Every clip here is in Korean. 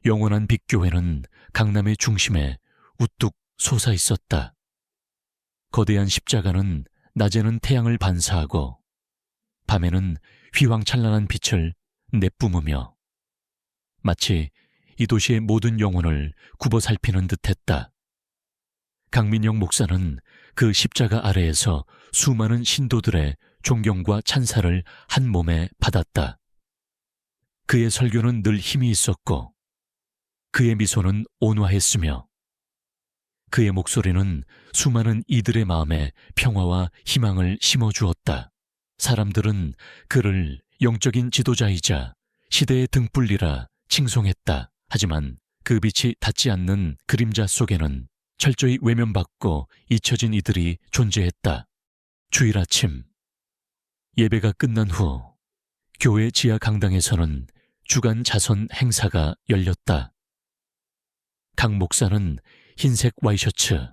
영원한 빛교회는 강남의 중심에 우뚝 솟아 있었다. 거대한 십자가는 낮에는 태양을 반사하고 밤에는 휘황찬란한 빛을 내뿜으며 마치 이 도시의 모든 영혼을 굽어 살피는 듯했다. 강민영 목사는 그 십자가 아래에서 수많은 신도들의 존경과 찬사를 한 몸에 받았다. 그의 설교는 늘 힘이 있었고 그의 미소는 온화했으며 그의 목소리는 수많은 이들의 마음에 평화와 희망을 심어주었다. 사람들은 그를 영적인 지도자이자 시대의 등불이라 칭송했다. 하지만 그 빛이 닿지 않는 그림자 속에는 철저히 외면받고 잊혀진 이들이 존재했다. 주일 아침, 예배가 끝난 후 교회 지하 강당에서는 주간 자선 행사가 열렸다. 강 목사는 흰색 와이셔츠,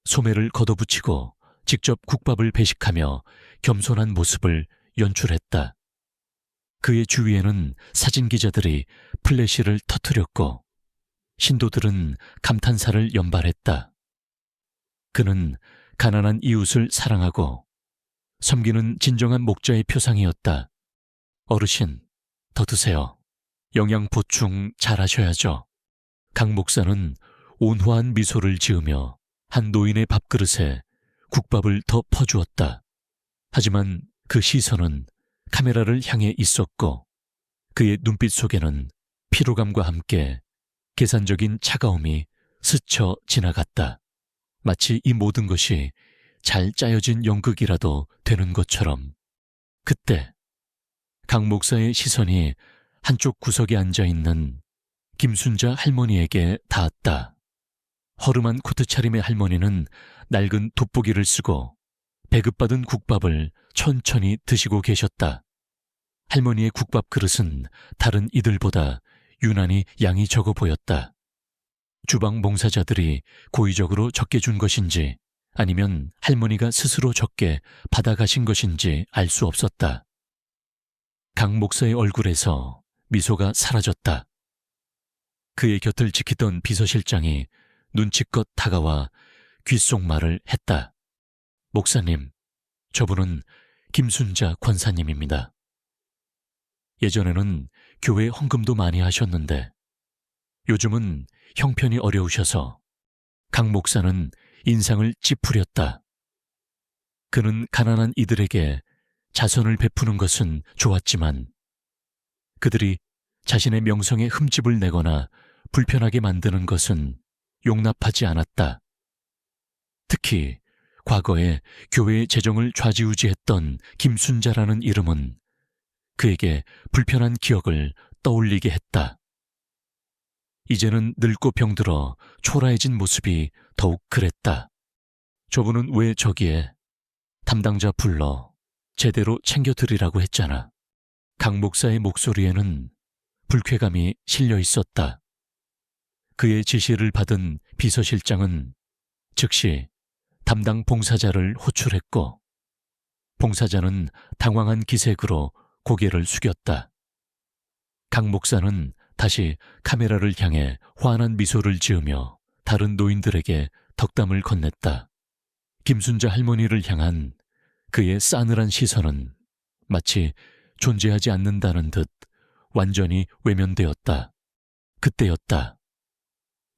소매를 걷어붙이고 직접 국밥을 배식하며 겸손한 모습을 연출했다. 그의 주위에는 사진기자들이 플래시를 터뜨렸고 신도들은 감탄사를 연발했다. 그는 가난한 이웃을 사랑하고 섬기는 진정한 목자의 표상이었다. 어르신, 더 드세요. 영양 보충 잘하셔야죠. 강 목사는 온화한 미소를 지으며 한 노인의 밥그릇에 국밥을 더 퍼주었다. 하지만 그 시선은 카메라를 향해 있었고 그의 눈빛 속에는 피로감과 함께 계산적인 차가움이 스쳐 지나갔다. 마치 이 모든 것이 잘 짜여진 연극이라도 되는 것처럼. 그때 강 목사의 시선이 한쪽 구석에 앉아있는 김순자 할머니에게 닿았다. 허름한 코트 차림의 할머니는 낡은 돋보기를 쓰고 배급받은 국밥을 천천히 드시고 계셨다. 할머니의 국밥 그릇은 다른 이들보다 유난히 양이 적어 보였다. 주방 봉사자들이 고의적으로 적게 준 것인지 아니면 할머니가 스스로 적게 받아가신 것인지 알 수 없었다. 강 목사의 얼굴에서 미소가 사라졌다. 그의 곁을 지키던 비서실장이 눈치껏 다가와 귓속말을 했다. 목사님, 저분은 김순자 권사님입니다. 예전에는 교회 헌금도 많이 하셨는데 요즘은 형편이 어려우셔서 강 목사는 인상을 찌푸렸다. 그는 가난한 이들에게 자선을 베푸는 것은 좋았지만 그들이 자신의 명성에 흠집을 내거나 불편하게 만드는 것은 용납하지 않았다. 특히 과거에 교회의 재정을 좌지우지했던 김순자라는 이름은 그에게 불편한 기억을 떠올리게 했다. 이제는 늙고 병들어 초라해진 모습이 더욱 그랬다. 저분은 왜 저기에 담당자 불러 제대로 챙겨드리라고 했잖아. 강 목사의 목소리에는 불쾌감이 실려 있었다. 그의 지시를 받은 비서실장은 즉시 담당 봉사자를 호출했고 봉사자는 당황한 기색으로 고개를 숙였다. 강 목사는 다시 카메라를 향해 환한 미소를 지으며 다른 노인들에게 덕담을 건넸다. 김순자 할머니를 향한 그의 싸늘한 시선은 마치 존재하지 않는다는 듯 완전히 외면되었다. 그때였다.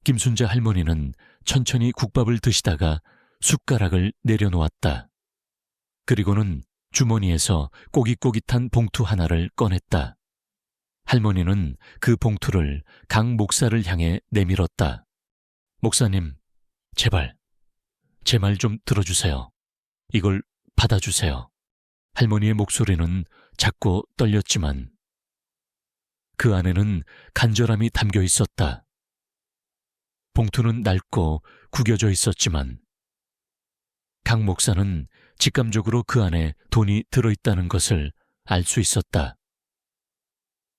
김순자 할머니는 천천히 국밥을 드시다가 숟가락을 내려놓았다. 그리고는 주머니에서 꼬깃꼬깃한 봉투 하나를 꺼냈다. 할머니는 그 봉투를 강 목사를 향해 내밀었다. 목사님, 제발, 제 말 좀 들어주세요. 이걸 받아주세요. 할머니의 목소리는 작고 떨렸지만 그 안에는 간절함이 담겨 있었다. 봉투는 낡고 구겨져 있었지만 강 목사는 직감적으로 그 안에 돈이 들어있다는 것을 알 수 있었다.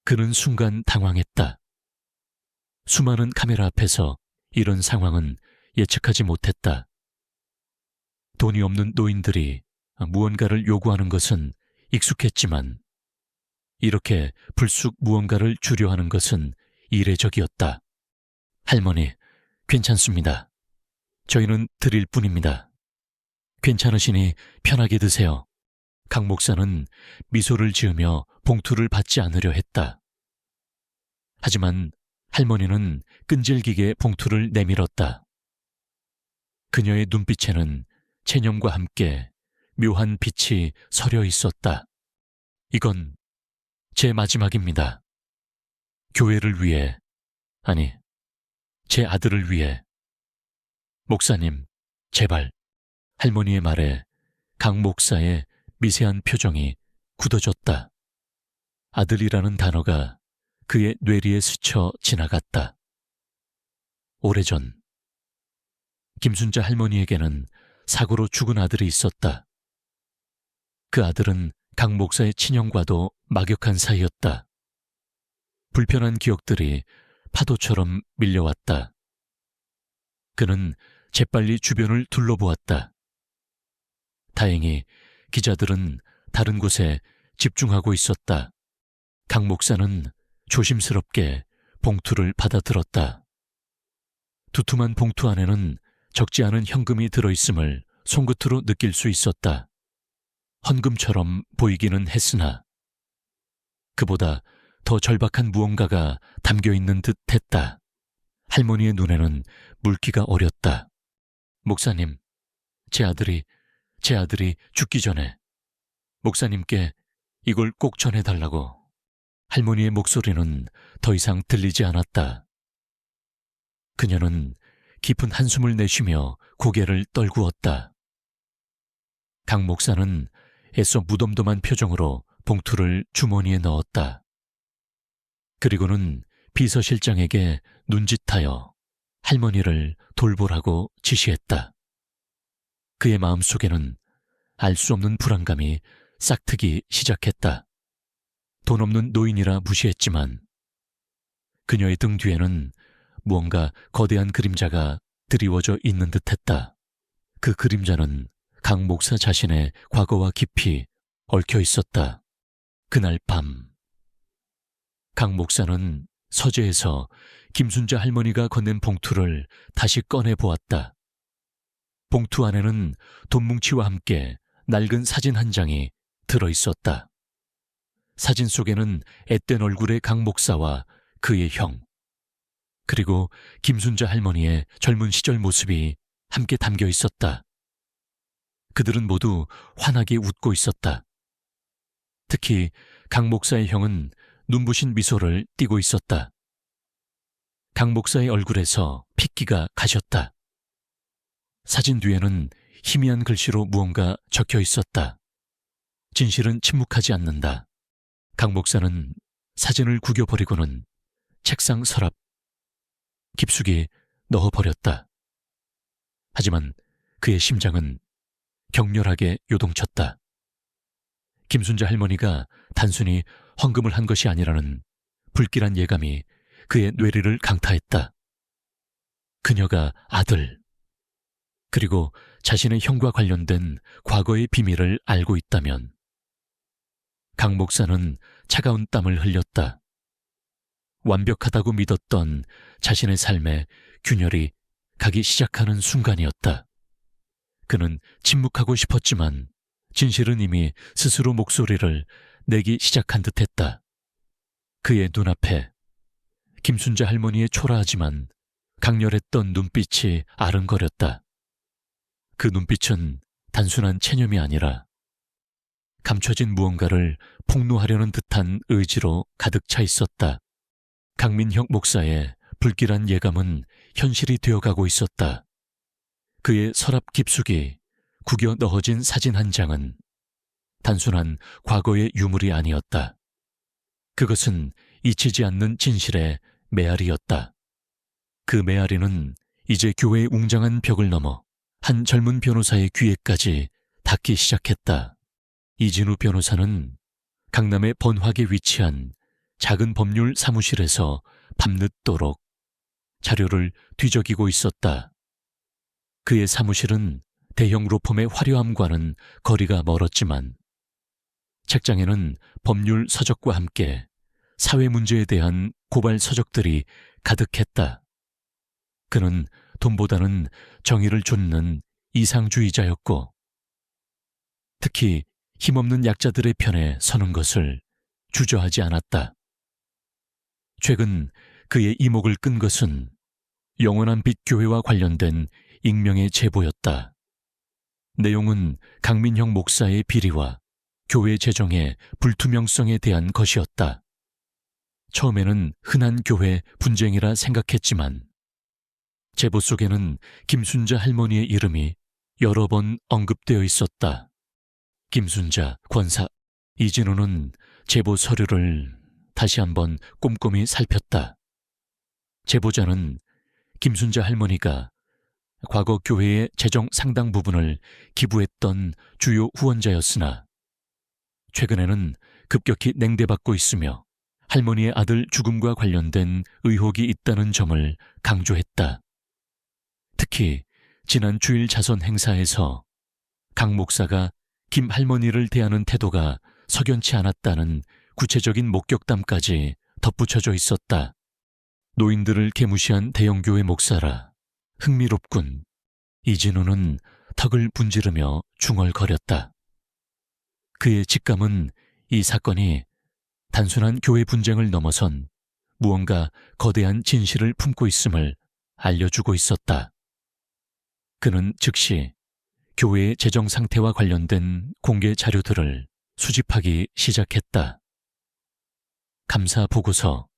그는 순간 당황했다. 수많은 카메라 앞에서 이런 상황은 예측하지 못했다. 돈이 없는 노인들이 무언가를 요구하는 것은 익숙했지만 이렇게 불쑥 무언가를 주려 하는 것은 이례적이었다. 할머니, 괜찮습니다. 저희는 드릴 뿐입니다. 괜찮으시니 편하게 드세요. 강 목사는 미소를 지으며 봉투를 받지 않으려 했다. 하지만 할머니는 끈질기게 봉투를 내밀었다. 그녀의 눈빛에는 체념과 함께 묘한 빛이 서려 있었다. 이건 제 마지막입니다. 교회를 위해, 아니, 제 아들을 위해. 목사님, 제발. 할머니의 말에 강 목사의 미세한 표정이 굳어졌다. 아들이라는 단어가 그의 뇌리에 스쳐 지나갔다. 오래전 김순자 할머니에게는 사고로 죽은 아들이 있었다. 그 아들은 강 목사의 친형과도 막역한 사이였다. 불편한 기억들이 파도처럼 밀려왔다. 그는 재빨리 주변을 둘러보았다. 다행히 기자들은 다른 곳에 집중하고 있었다. 강 목사는 조심스럽게 봉투를 받아들었다. 두툼한 봉투 안에는 적지 않은 현금이 들어있음을 손끝으로 느낄 수 있었다. 헌금처럼 보이기는 했으나 그보다 더 절박한 무언가가 담겨있는 듯 했다. 할머니의 눈에는 물기가 어렸다. 목사님, 제 아들이 죽기 전에 목사님께 이걸 꼭 전해달라고. 할머니의 목소리는 더 이상 들리지 않았다. 그녀는 깊은 한숨을 내쉬며 고개를 떨구었다. 강 목사는 애써 무덤덤한 표정으로 봉투를 주머니에 넣었다. 그리고는 비서실장에게 눈짓하여 할머니를 돌보라고 지시했다. 그의 마음속에는 알 수 없는 불안감이 싹트기 시작했다. 돈 없는 노인이라 무시했지만 그녀의 등 뒤에는 무언가 거대한 그림자가 드리워져 있는 듯했다. 그 그림자는 강 목사 자신의 과거와 깊이 얽혀 있었다. 그날 밤 강 목사는 서재에서 김순자 할머니가 건넨 봉투를 다시 꺼내 보았다. 봉투 안에는 돈뭉치와 함께 낡은 사진 한 장이 들어 있었다. 사진 속에는 앳된 얼굴의 강 목사와 그의 형, 그리고 김순자 할머니의 젊은 시절 모습이 함께 담겨 있었다. 그들은 모두 환하게 웃고 있었다. 특히 강 목사의 형은 눈부신 미소를 띠고 있었다. 강 목사의 얼굴에서 핏기가 가셨다. 사진 뒤에는 희미한 글씨로 무언가 적혀 있었다. 진실은 침묵하지 않는다. 강 목사는 사진을 구겨버리고는 책상 서랍 깊숙이 넣어버렸다. 하지만 그의 심장은 격렬하게 요동쳤다. 김순자 할머니가 단순히 헌금을 한 것이 아니라는 불길한 예감이 그의 뇌리를 강타했다. 그녀가 아들, 그리고 자신의 형과 관련된 과거의 비밀을 알고 있다면 강 목사는 차가운 땀을 흘렸다. 완벽하다고 믿었던 자신의 삶에 균열이 가기 시작하는 순간이었다. 그는 침묵하고 싶었지만 진실은 이미 스스로 목소리를 내기 시작한 듯했다. 그의 눈앞에 김순자 할머니의 초라하지만 강렬했던 눈빛이 아른거렸다. 그 눈빛은 단순한 체념이 아니라 감춰진 무언가를 폭로하려는 듯한 의지로 가득 차 있었다. 강민혁 목사의 불길한 예감은 현실이 되어가고 있었다. 그의 서랍 깊숙이 구겨 넣어진 사진 한 장은 단순한 과거의 유물이 아니었다. 그것은 잊히지 않는 진실의 메아리였다. 그 메아리는 이제 교회의 웅장한 벽을 넘어 한 젊은 변호사의 귀에까지 닿기 시작했다. 이진우 변호사는 강남의 번화에 위치한 작은 법률 사무실에서 밤늦도록 자료를 뒤적이고 있었다. 그의 사무실은 대형 로펌의 화려함과는 거리가 멀었지만 책장에는 법률 서적과 함께 사회 문제에 대한 고발 서적들이 가득했다. 그는 돈보다는 정의를 좇는 이상주의자였고, 특히 힘없는 약자들의 편에 서는 것을 주저하지 않았다. 최근 그의 이목을 끈 것은 영원한 빛 교회와 관련된 익명의 제보였다. 내용은 강민형 목사의 비리와 교회 재정의 불투명성에 대한 것이었다. 처음에는 흔한 교회 분쟁이라 생각했지만 제보 속에는 김순자 할머니의 이름이 여러 번 언급되어 있었다. 김순자, 권사, 이진우는 제보 서류를 다시 한번 꼼꼼히 살폈다. 제보자는 김순자 할머니가 과거 교회의 재정 상당 부분을 기부했던 주요 후원자였으나 최근에는 급격히 냉대받고 있으며 할머니의 아들 죽음과 관련된 의혹이 있다는 점을 강조했다. 특히 지난 주일 자선 행사에서 강 목사가 김 할머니를 대하는 태도가 석연치 않았다는 구체적인 목격담까지 덧붙여져 있었다. 노인들을 개무시한 대형교회 목사라 흥미롭군. 이진우는 턱을 분지르며 중얼거렸다. 그의 직감은 이 사건이 단순한 교회 분쟁을 넘어선 무언가 거대한 진실을 품고 있음을 알려주고 있었다. 그는 즉시 교회의 재정 상태와 관련된 공개 자료들을 수집하기 시작했다. 감사 보고서,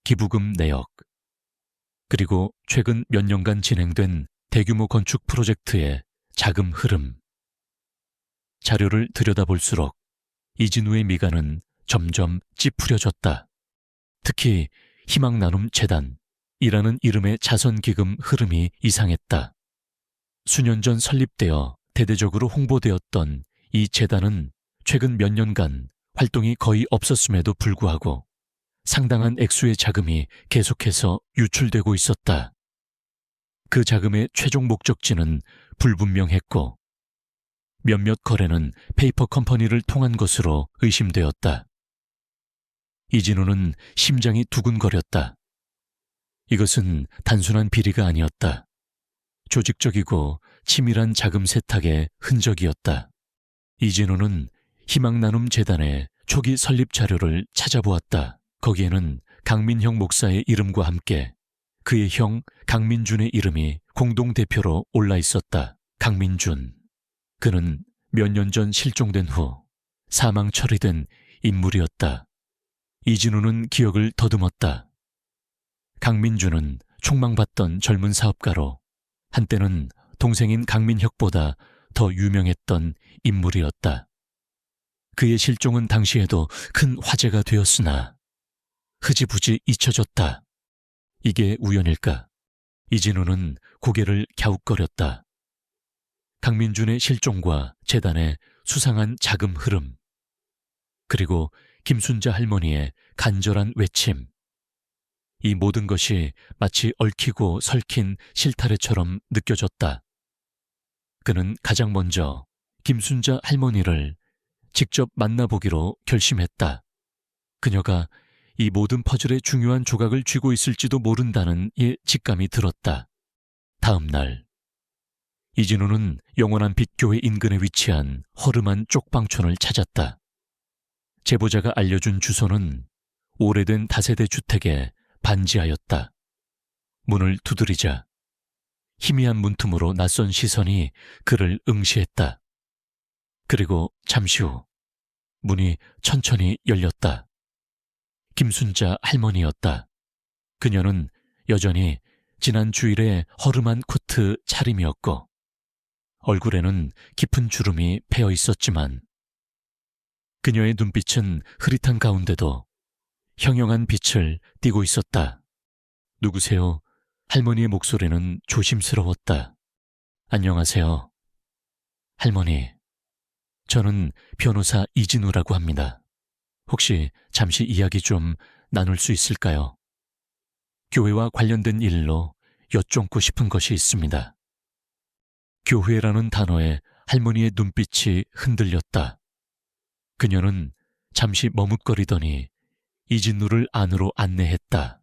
기부금 내역, 그리고 최근 몇 년간 진행된 대규모 건축 프로젝트의 자금 흐름. 자료를 들여다볼수록 이진우의 미간은 점점 찌푸려졌다. 특히 희망나눔 재단이라는 이름의 자선기금 흐름이 이상했다. 수년 전 설립되어 대대적으로 홍보되었던 이 재단은 최근 몇 년간 활동이 거의 없었음에도 불구하고 상당한 액수의 자금이 계속해서 유출되고 있었다. 그 자금의 최종 목적지는 불분명했고 몇몇 거래는 페이퍼 컴퍼니를 통한 것으로 의심되었다. 이진우는 심장이 두근거렸다. 이것은 단순한 비리가 아니었다. 조직적이고 치밀한 자금 세탁의 흔적이었다. 이진우는 희망나눔 재단의 초기 설립 자료를 찾아보았다. 거기에는 강민형 목사의 이름과 함께 그의 형 강민준의 이름이 공동대표로 올라 있었다. 강민준. 그는 몇 년 전 실종된 후 사망 처리된 인물이었다. 이진우는 기억을 더듬었다. 강민준은 촉망받던 젊은 사업가로 한때는 동생인 강민혁보다 더 유명했던 인물이었다. 그의 실종은 당시에도 큰 화제가 되었으나 흐지부지 잊혀졌다. 이게 우연일까? 이진우는 고개를 갸웃거렸다. 강민준의 실종과 재단의 수상한 자금 흐름, 그리고 김순자 할머니의 간절한 외침. 이 모든 것이 마치 얽히고 설킨 실타래처럼 느껴졌다. 그는 가장 먼저 김순자 할머니를 직접 만나보기로 결심했다. 그녀가 이 모든 퍼즐의 중요한 조각을 쥐고 있을지도 모른다는 직감이 들었다. 다음 날, 이진우는 영원한 빛교회 인근에 위치한 허름한 쪽방촌을 찾았다. 제보자가 알려준 주소는 오래된 다세대 주택의 반지하였다. 문을 두드리자 희미한 문틈으로 낯선 시선이 그를 응시했다. 그리고 잠시 후 문이 천천히 열렸다. 김순자 할머니였다. 그녀는 여전히 지난 주일의 허름한 코트 차림이었고 얼굴에는 깊은 주름이 패여 있었지만 그녀의 눈빛은 흐릿한 가운데도 형형한 빛을 띠고 있었다. 누구세요? 할머니의 목소리는 조심스러웠다. 안녕하세요. 할머니, 저는 변호사 이진우라고 합니다. 혹시 잠시 이야기 좀 나눌 수 있을까요? 교회와 관련된 일로 여쭙고 싶은 것이 있습니다. 교회라는 단어에 할머니의 눈빛이 흔들렸다. 그녀는 잠시 머뭇거리더니 이진우를 안으로 안내했다.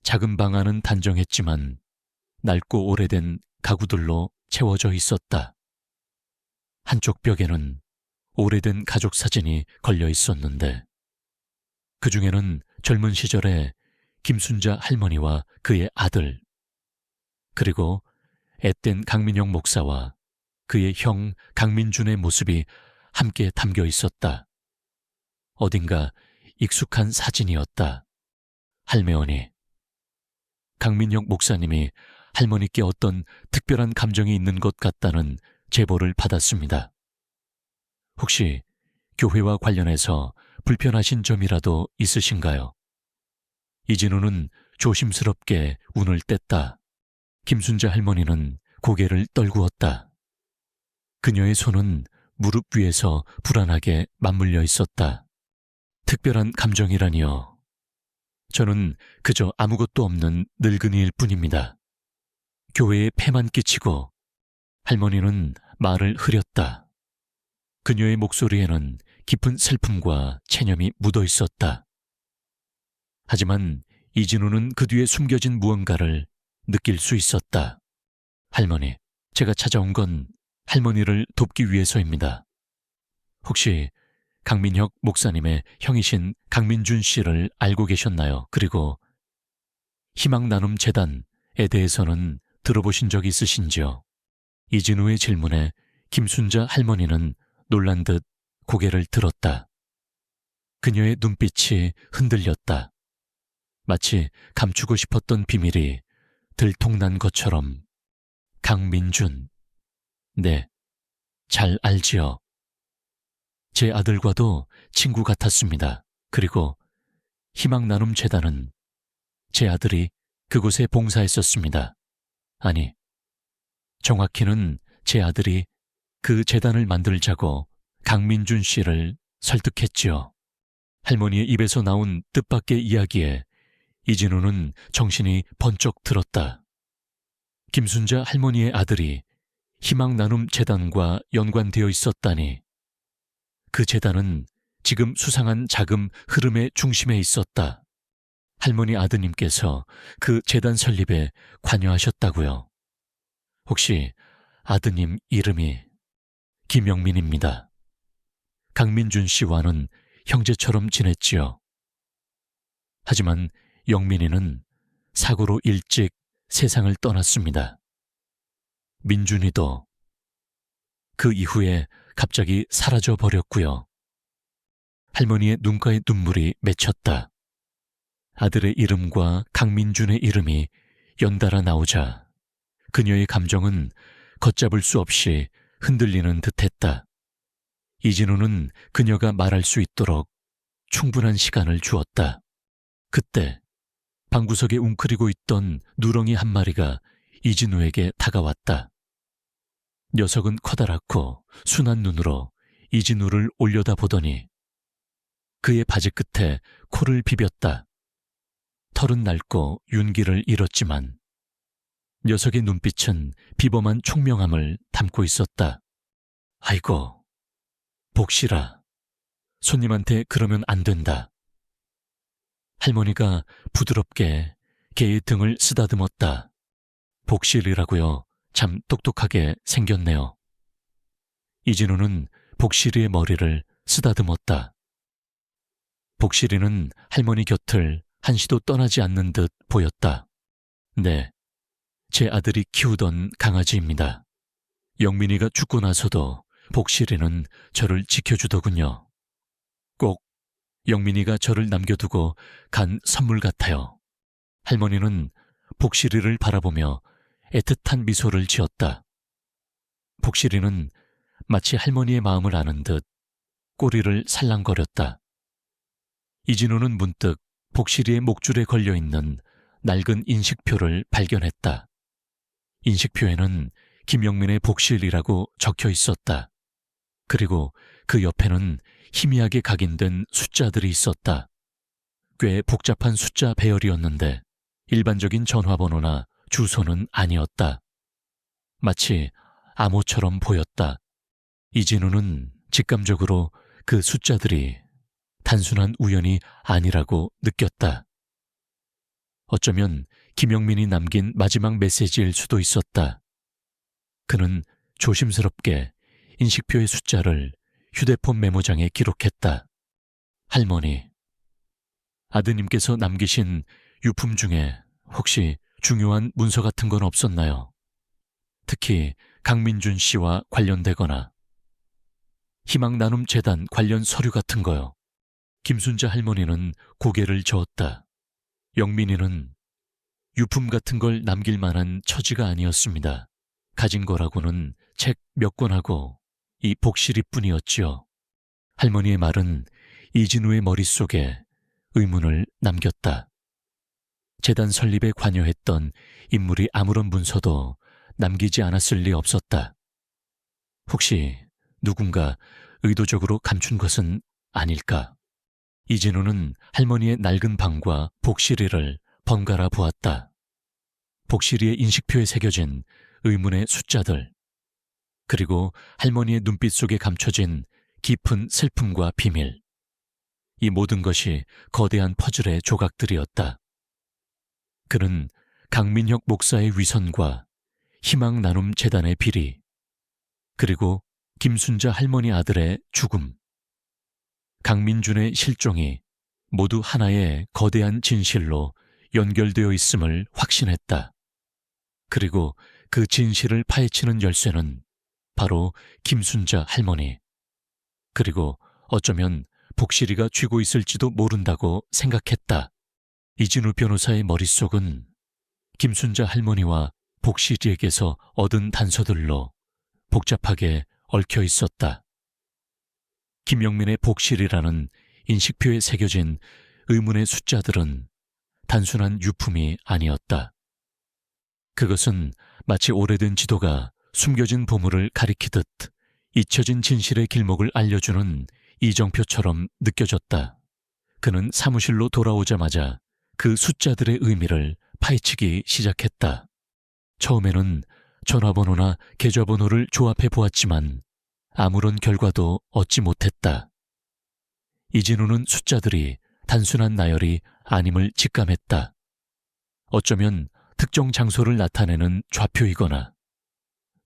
작은 방 안은 단정했지만 낡고 오래된 가구들로 채워져 있었다. 한쪽 벽에는 오래된 가족 사진이 걸려 있었는데 그 중에는 젊은 시절에 김순자 할머니와 그의 아들, 그리고 앳된 강민영 목사와 그의 형 강민준의 모습이 함께 담겨 있었다. 어딘가 익숙한 사진이었다. 할매언니. 강민영 목사님이 할머니께 어떤 특별한 감정이 있는 것 같다는 제보를 받았습니다. 혹시 교회와 관련해서 불편하신 점이라도 있으신가요? 이진우는 조심스럽게 운을 뗐다. 김순자 할머니는 고개를 떨구었다. 그녀의 손은 무릎 위에서 불안하게 맞물려 있었다. 특별한 감정이라니요. 저는 그저 아무것도 없는 늙은이일 뿐입니다. 교회에 폐만 끼치고. 할머니는 말을 흐렸다. 그녀의 목소리에는 깊은 슬픔과 체념이 묻어 있었다. 하지만 이진우는 그 뒤에 숨겨진 무언가를 느낄 수 있었다. 할머니, 제가 찾아온 건 할머니를 돕기 위해서입니다. 혹시 강민혁 목사님의 형이신 강민준 씨를 알고 계셨나요? 그리고 희망나눔 재단에 대해서는 들어보신 적 있으신지요? 이진우의 질문에 김순자 할머니는 놀란 듯 고개를 들었다. 그녀의 눈빛이 흔들렸다. 마치 감추고 싶었던 비밀이 들통난 것처럼. 강민준. 네, 잘 알지요. 제 아들과도 친구 같았습니다. 그리고 희망나눔 재단은 제 아들이 그곳에 봉사했었습니다. 아니, 정확히는 제 아들이 그 재단을 만들자고 강민준 씨를 설득했지요. 할머니의 입에서 나온 뜻밖의 이야기에 이진우는 정신이 번쩍 들었다. 김순자 할머니의 아들이 희망나눔 재단과 연관되어 있었다니. 그 재단은 지금 수상한 자금 흐름의 중심에 있었다. 할머니 아드님께서 그 재단 설립에 관여하셨다고요. 혹시 아드님 이름이? 김영민입니다. 강민준 씨와는 형제처럼 지냈지요. 하지만 영민이는 사고로 일찍 세상을 떠났습니다. 민준이도 그 이후에 갑자기 사라져 버렸고요. 할머니의 눈가에 눈물이 맺혔다. 아들의 이름과 강민준의 이름이 연달아 나오자 그녀의 감정은 걷잡을 수 없이 흔들리는 듯했다. 이진우는 그녀가 말할 수 있도록 충분한 시간을 주었다. 그때 방구석에 웅크리고 있던 누렁이 한 마리가 이진우에게 다가왔다. 녀석은 커다랗고 순한 눈으로 이진우를 올려다보더니 그의 바지 끝에 코를 비볐다. 털은 낡고 윤기를 잃었지만 녀석의 눈빛은 비범한 총명함을 담고 있었다. 아이고, 복실아. 손님한테 그러면 안 된다. 할머니가 부드럽게 개의 등을 쓰다듬었다. 복실이라고요. 참 똑똑하게 생겼네요. 이진우는 복실이의 머리를 쓰다듬었다. 복실이는 할머니 곁을 한시도 떠나지 않는 듯 보였다. 네, 제 아들이 키우던 강아지입니다. 영민이가 죽고 나서도 복실이는 저를 지켜주더군요. 꼭 영민이가 저를 남겨두고 간 선물 같아요. 할머니는 복실이를 바라보며 애틋한 미소를 지었다. 복실이는 마치 할머니의 마음을 아는 듯 꼬리를 살랑거렸다. 이진우는 문득 복실이의 목줄에 걸려있는 낡은 인식표를 발견했다. 인식표에는 김영민의 복실이라고 적혀 있었다. 그리고 그 옆에는 희미하게 각인된 숫자들이 있었다. 꽤 복잡한 숫자 배열이었는데 일반적인 전화번호나 주소는 아니었다. 마치 암호처럼 보였다. 이진우는 직감적으로 그 숫자들이 단순한 우연이 아니라고 느꼈다. 어쩌면 김영민이 남긴 마지막 메시지일 수도 있었다. 그는 조심스럽게 인식표의 숫자를 휴대폰 메모장에 기록했다. 할머니, 아드님께서 남기신 유품 중에 혹시 중요한 문서 같은 건 없었나요? 특히 강민준 씨와 관련되거나 희망나눔재단 관련 서류 같은 거요. 김순자 할머니는 고개를 저었다. 영민이는 유품 같은 걸 남길 만한 처지가 아니었습니다. 가진 거라고는 책 몇 권하고 이 복실이뿐이었지요. 할머니의 말은 이진우의 머릿속에 의문을 남겼다. 재단 설립에 관여했던 인물이 아무런 문서도 남기지 않았을 리 없었다. 혹시 누군가 의도적으로 감춘 것은 아닐까? 이진우는 할머니의 낡은 방과 복실이를 번갈아 보았다. 복실이의 인식표에 새겨진 의문의 숫자들, 그리고 할머니의 눈빛 속에 감춰진 깊은 슬픔과 비밀. 이 모든 것이 거대한 퍼즐의 조각들이었다. 그는 강민혁 목사의 위선과 희망나눔재단의 비리, 그리고 김순자 할머니 아들의 죽음, 강민준의 실종이 모두 하나의 거대한 진실로 연결되어 있음을 확신했다. 그리고 그 진실을 파헤치는 열쇠는 바로 김순자 할머니, 그리고 어쩌면 복실이가 쥐고 있을지도 모른다고 생각했다. 이진우 변호사의 머릿속은 김순자 할머니와 복실이에게서 얻은 단서들로 복잡하게 얽혀 있었다. 김영민의 복실이라는 인식표에 새겨진 의문의 숫자들은 단순한 유품이 아니었다. 그것은 마치 오래된 지도가 숨겨진 보물을 가리키듯 잊혀진 진실의 길목을 알려주는 이정표처럼 느껴졌다. 그는 사무실로 돌아오자마자 그 숫자들의 의미를 파헤치기 시작했다. 처음에는 전화번호나 계좌번호를 조합해 보았지만 아무런 결과도 얻지 못했다. 이진우는 숫자들이 단순한 나열이 아님을 직감했다. 어쩌면 특정 장소를 나타내는 좌표이거나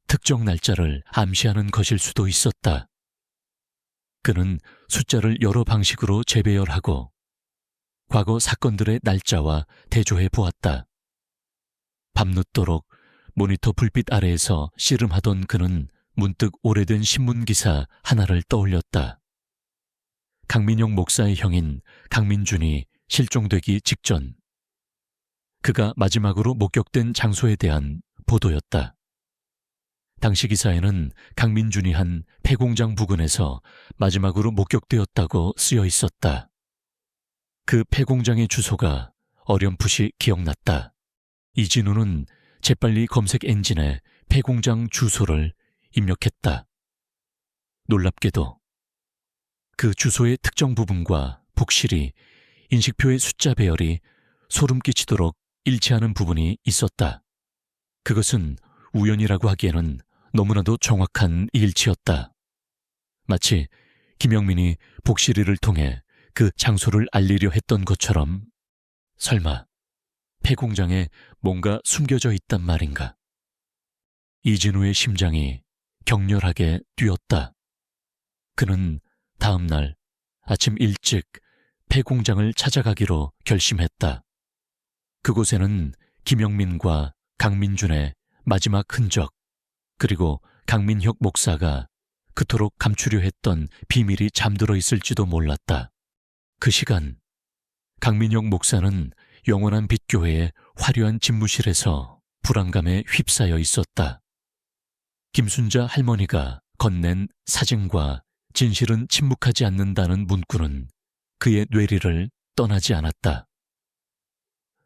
특정 날짜를 암시하는 것일 수도 있었다. 그는 숫자를 여러 방식으로 재배열하고 과거 사건들의 날짜와 대조해 보았다. 밤늦도록 모니터 불빛 아래에서 씨름하던 그는 문득 오래된 신문기사 하나를 떠올렸다. 강민영 목사의 형인 강민준이 실종되기 직전, 그가 마지막으로 목격된 장소에 대한 보도였다. 당시 기사에는 강민준이 한 폐공장 부근에서 마지막으로 목격되었다고 쓰여 있었다. 그 폐공장의 주소가 어렴풋이 기억났다. 이진우는 재빨리 검색 엔진에 폐공장 주소를 입력했다. 놀랍게도 그 주소의 특정 부분과 복실이 인식표의 숫자 배열이 소름 끼치도록 일치하는 부분이 있었다. 그것은 우연이라고 하기에는 너무나도 정확한 일치였다. 마치 김영민이 복실이를 통해 그 장소를 알리려 했던 것처럼. 설마 폐공장에 뭔가 숨겨져 있단 말인가? 이진우의 심장이 격렬하게 뛰었다. 그는 다음 날 아침 일찍 폐공장을 찾아가기로 결심했다. 그곳에는 김영민과 강민준의 마지막 흔적, 그리고 강민혁 목사가 그토록 감추려 했던 비밀이 잠들어 있을지도 몰랐다. 그 시간, 강민혁 목사는 영원한 빛교회의 화려한 집무실에서 불안감에 휩싸여 있었다. 김순자 할머니가 건넨 사진과 진실은 침묵하지 않는다는 문구는 그의 뇌리를 떠나지 않았다.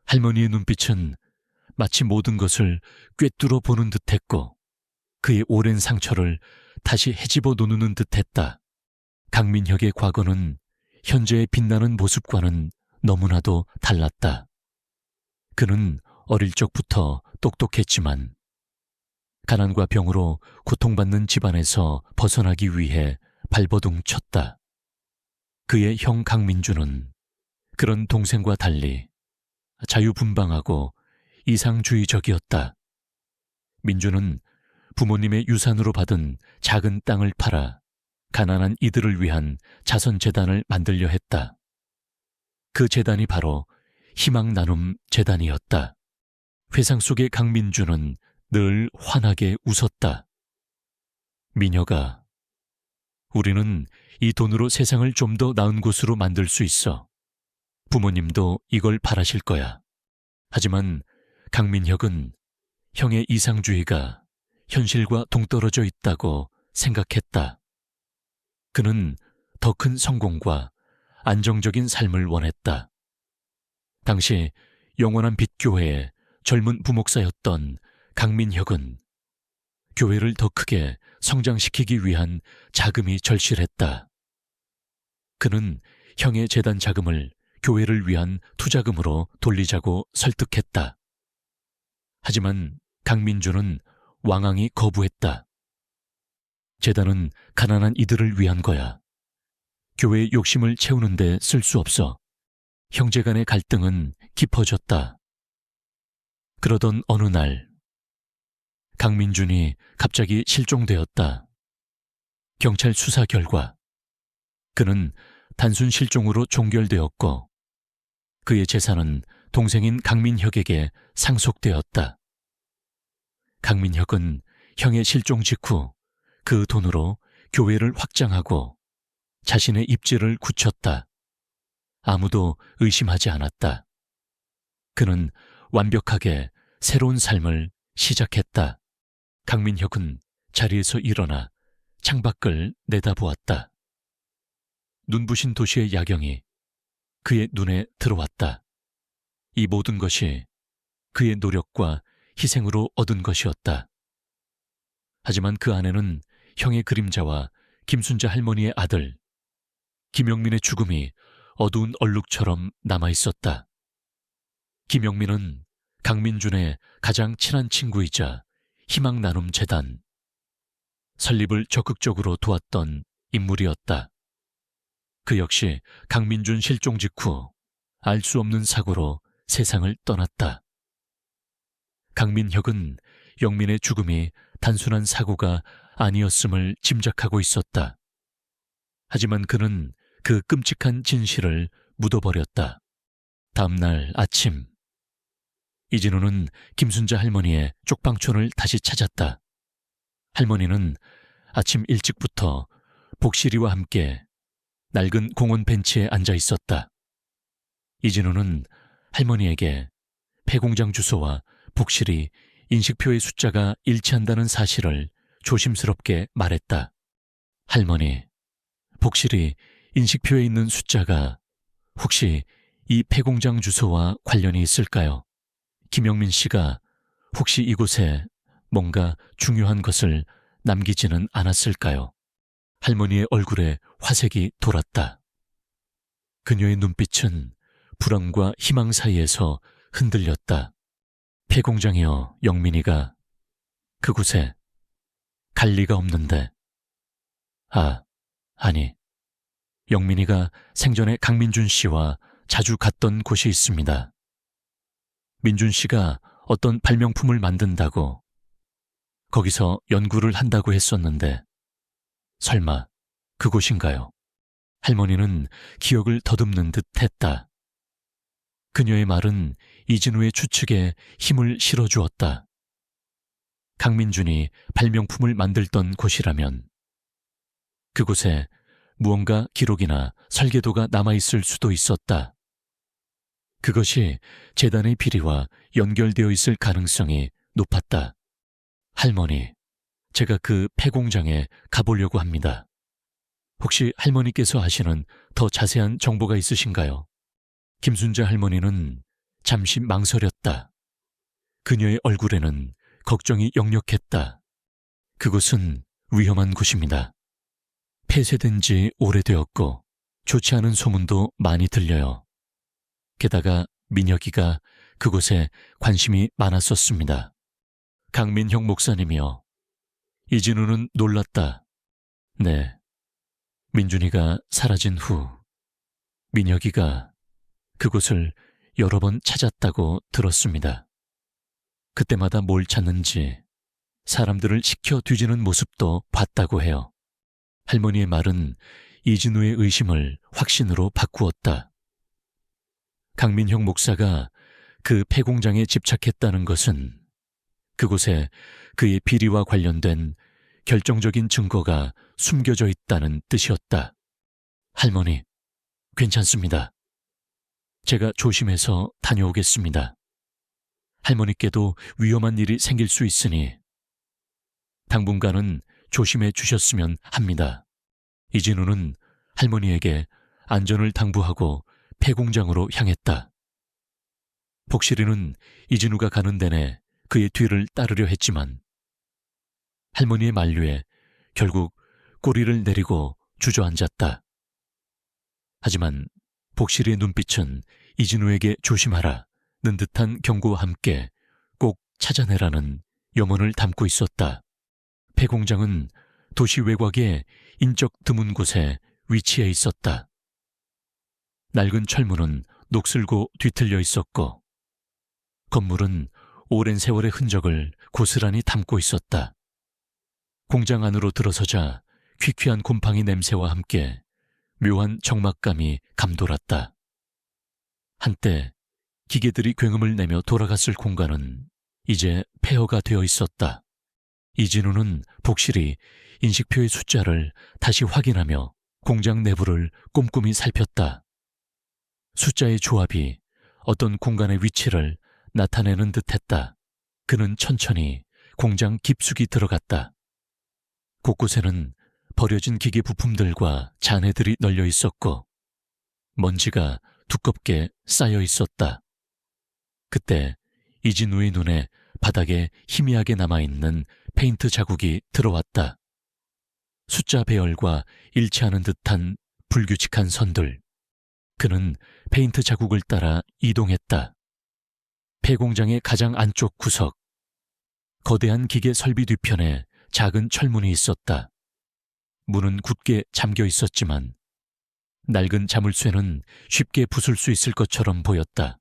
할머니의 눈빛은 마치 모든 것을 꿰뚫어 보는 듯했고 그의 오랜 상처를 다시 헤집어 놓는 듯했다. 강민혁의 과거는 현재의 빛나는 모습과는 너무나도 달랐다. 그는 어릴 적부터 똑똑했지만 가난과 병으로 고통받는 집안에서 벗어나기 위해 발버둥 쳤다. 그의 형 강민주는 그런 동생과 달리 자유분방하고 이상주의적이었다. 민주는 부모님의 유산으로 받은 작은 땅을 팔아 가난한 이들을 위한 자선재단을 만들려 했다. 그 재단이 바로 희망나눔 재단이었다. 회상 속의 강민주는 늘 환하게 웃었다. 미녀가, 우리는 이 돈으로 세상을 좀 더 나은 곳으로 만들 수 있어. 부모님도 이걸 바라실 거야. 하지만 강민혁은 형의 이상주의가 현실과 동떨어져 있다고 생각했다. 그는 더 큰 성공과 안정적인 삶을 원했다. 당시 영원한 빛교회의 젊은 부목사였던 강민혁은 교회를 더 크게 성장시키기 위한 자금이 절실했다. 그는 형의 재단 자금을 교회를 위한 투자금으로 돌리자고 설득했다. 하지만 강민주는 왕왕히 거부했다. 재단은 가난한 이들을 위한 거야. 교회의 욕심을 채우는 데 쓸 수 없어. 형제 간의 갈등은 깊어졌다. 그러던 어느 날 강민준이 갑자기 실종되었다. 경찰 수사 결과 그는 단순 실종으로 종결되었고 그의 재산은 동생인 강민혁에게 상속되었다. 강민혁은 형의 실종 직후 그 돈으로 교회를 확장하고 자신의 입지를 굳혔다. 아무도 의심하지 않았다. 그는 완벽하게 새로운 삶을 시작했다. 강민혁은 자리에서 일어나 창밖을 내다보았다. 눈부신 도시의 야경이 그의 눈에 들어왔다. 이 모든 것이 그의 노력과 희생으로 얻은 것이었다. 하지만 그 안에는 형의 그림자와 김순자 할머니의 아들 김영민의 죽음이 어두운 얼룩처럼 남아있었다. 김영민은 강민준의 가장 친한 친구이자 희망나눔 재단 설립을 적극적으로 도왔던 인물이었다. 그 역시 강민준 실종 직후 알 수 없는 사고로 세상을 떠났다. 강민혁은 영민의 죽음이 단순한 사고가 아니었음을 짐작하고 있었다. 하지만 그는 그 끔찍한 진실을 묻어버렸다. 다음 날 아침, 이진우는 김순자 할머니의 쪽방촌을 다시 찾았다. 할머니는 아침 일찍부터 복실이와 함께 낡은 공원 벤치에 앉아 있었다. 이진우는 할머니에게 폐공장 주소와 복실이 인식표의 숫자가 일치한다는 사실을 조심스럽게 말했다. 할머니, 복실이 인식표에 있는 숫자가 혹시 이 폐공장 주소와 관련이 있을까요? 김영민 씨가 혹시 이곳에 뭔가 중요한 것을 남기지는 않았을까요? 할머니의 얼굴에 화색이 돌았다. 그녀의 눈빛은 불안과 희망 사이에서 흔들렸다. 폐공장이여, 영민이가 그곳에 갈 리가 없는데. 아니. 영민이가 생전에 강민준 씨와 자주 갔던 곳이 있습니다. 민준 씨가 어떤 발명품을 만든다고 거기서 연구를 한다고 했었는데 설마 그곳인가요? 할머니는 기억을 더듬는 듯 했다. 그녀의 말은 이진우의 추측에 힘을 실어주었다. 강민준이 발명품을 만들던 곳이라면 그곳에 무언가 기록이나 설계도가 남아있을 수도 있었다. 그것이 재단의 비리와 연결되어 있을 가능성이 높았다. 할머니, 제가 그 폐공장에 가보려고 합니다. 혹시 할머니께서 아시는 더 자세한 정보가 있으신가요? 김순자 할머니는 잠시 망설였다. 그녀의 얼굴에는 걱정이 역력했다. 그곳은 위험한 곳입니다. 폐쇄된 지 오래되었고 좋지 않은 소문도 많이 들려요. 게다가 민혁이가 그곳에 관심이 많았었습니다. 강민혁 목사님이요. 이진우는 놀랐다. 네. 민준이가 사라진 후 민혁이가 그곳을 여러 번 찾았다고 들었습니다. 그때마다 뭘 찾는지 사람들을 시켜 뒤지는 모습도 봤다고 해요. 할머니의 말은 이진우의 의심을 확신으로 바꾸었다. 강민형 목사가 그 폐공장에 집착했다는 것은 그곳에 그의 비리와 관련된 결정적인 증거가 숨겨져 있다는 뜻이었다. 할머니, 괜찮습니다. 제가 조심해서 다녀오겠습니다. 할머니께도 위험한 일이 생길 수 있으니 당분간은 조심해 주셨으면 합니다. 이진우는 할머니에게 안전을 당부하고 폐공장으로 향했다. 복실이는 이진우가 가는 데내 그의 뒤를 따르려 했지만 할머니의 만류에 결국 꼬리를 내리고 주저앉았다. 하지만 복실이의 눈빛은 이진우에게 조심하라는 듯한 경고와 함께 꼭 찾아내라는 염원을 담고 있었다. 폐공장은 도시 외곽의 인적 드문 곳에 위치해 있었다. 낡은 철문은 녹슬고 뒤틀려 있었고 건물은 오랜 세월의 흔적을 고스란히 담고 있었다. 공장 안으로 들어서자 퀴퀴한 곰팡이 냄새와 함께 묘한 적막감이 감돌았다. 한때 기계들이 굉음을 내며 돌아갔을 공간은 이제 폐허가 되어 있었다. 이진우는 복실히 인식표의 숫자를 다시 확인하며 공장 내부를 꼼꼼히 살폈다. 숫자의 조합이 어떤 공간의 위치를 나타내는 듯했다. 그는 천천히 공장 깊숙이 들어갔다. 곳곳에는 버려진 기계 부품들과 잔해들이 널려 있었고 먼지가 두껍게 쌓여 있었다. 그때 이진우의 눈에 바닥에 희미하게 남아있는 페인트 자국이 들어왔다. 숫자 배열과 일치하는 듯한 불규칙한 선들. 그는 페인트 자국을 따라 이동했다. 폐공장의 가장 안쪽 구석. 거대한 기계 설비 뒤편에 작은 철문이 있었다. 문은 굳게 잠겨 있었지만 낡은 자물쇠는 쉽게 부술 수 있을 것처럼 보였다.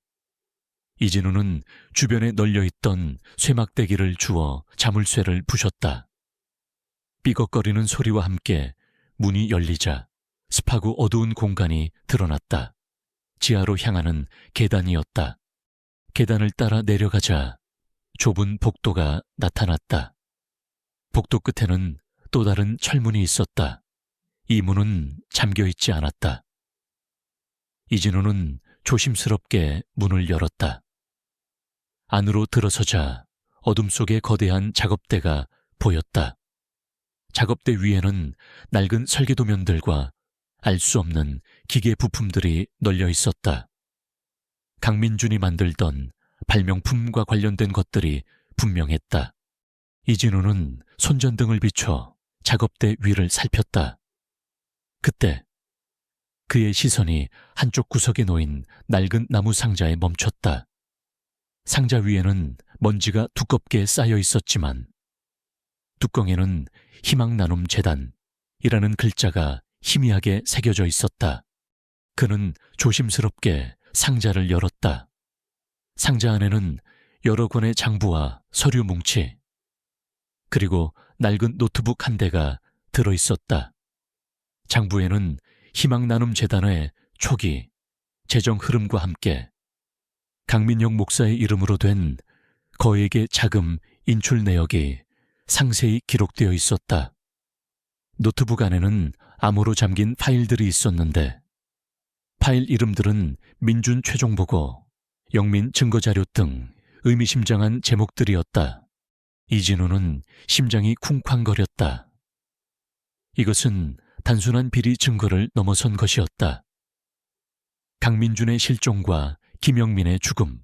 이진우는 주변에 널려있던 쇠막대기를 주워 자물쇠를 부셨다. 삐걱거리는 소리와 함께 문이 열리자 습하고 어두운 공간이 드러났다. 지하로 향하는 계단이었다. 계단을 따라 내려가자 좁은 복도가 나타났다. 복도 끝에는 또 다른 철문이 있었다. 이 문은 잠겨있지 않았다. 이진우는 조심스럽게 문을 열었다. 안으로 들어서자 어둠 속에 거대한 작업대가 보였다. 작업대 위에는 낡은 설계도면들과 알 수 없는 기계 부품들이 널려 있었다. 강민준이 만들던 발명품과 관련된 것들이 분명했다. 이진우는 손전등을 비춰 작업대 위를 살폈다. 그때 그의 시선이 한쪽 구석에 놓인 낡은 나무 상자에 멈췄다. 상자 위에는 먼지가 두껍게 쌓여 있었지만 뚜껑에는 희망나눔 재단이라는 글자가 희미하게 새겨져 있었다. 그는 조심스럽게 상자를 열었다. 상자 안에는 여러 권의 장부와 서류 뭉치, 그리고 낡은 노트북 한 대가 들어있었다. 장부에는 희망나눔 재단의 초기, 재정 흐름과 함께 강민영 목사의 이름으로 된 거액의 자금 인출 내역이 상세히 기록되어 있었다. 노트북 안에는 암호로 잠긴 파일들이 있었는데 파일 이름들은 민준 최종보고, 영민 증거자료 등 의미심장한 제목들이었다. 이진우는 심장이 쿵쾅거렸다. 이것은 단순한 비리 증거를 넘어선 것이었다. 강민준의 실종과 김영민의 죽음,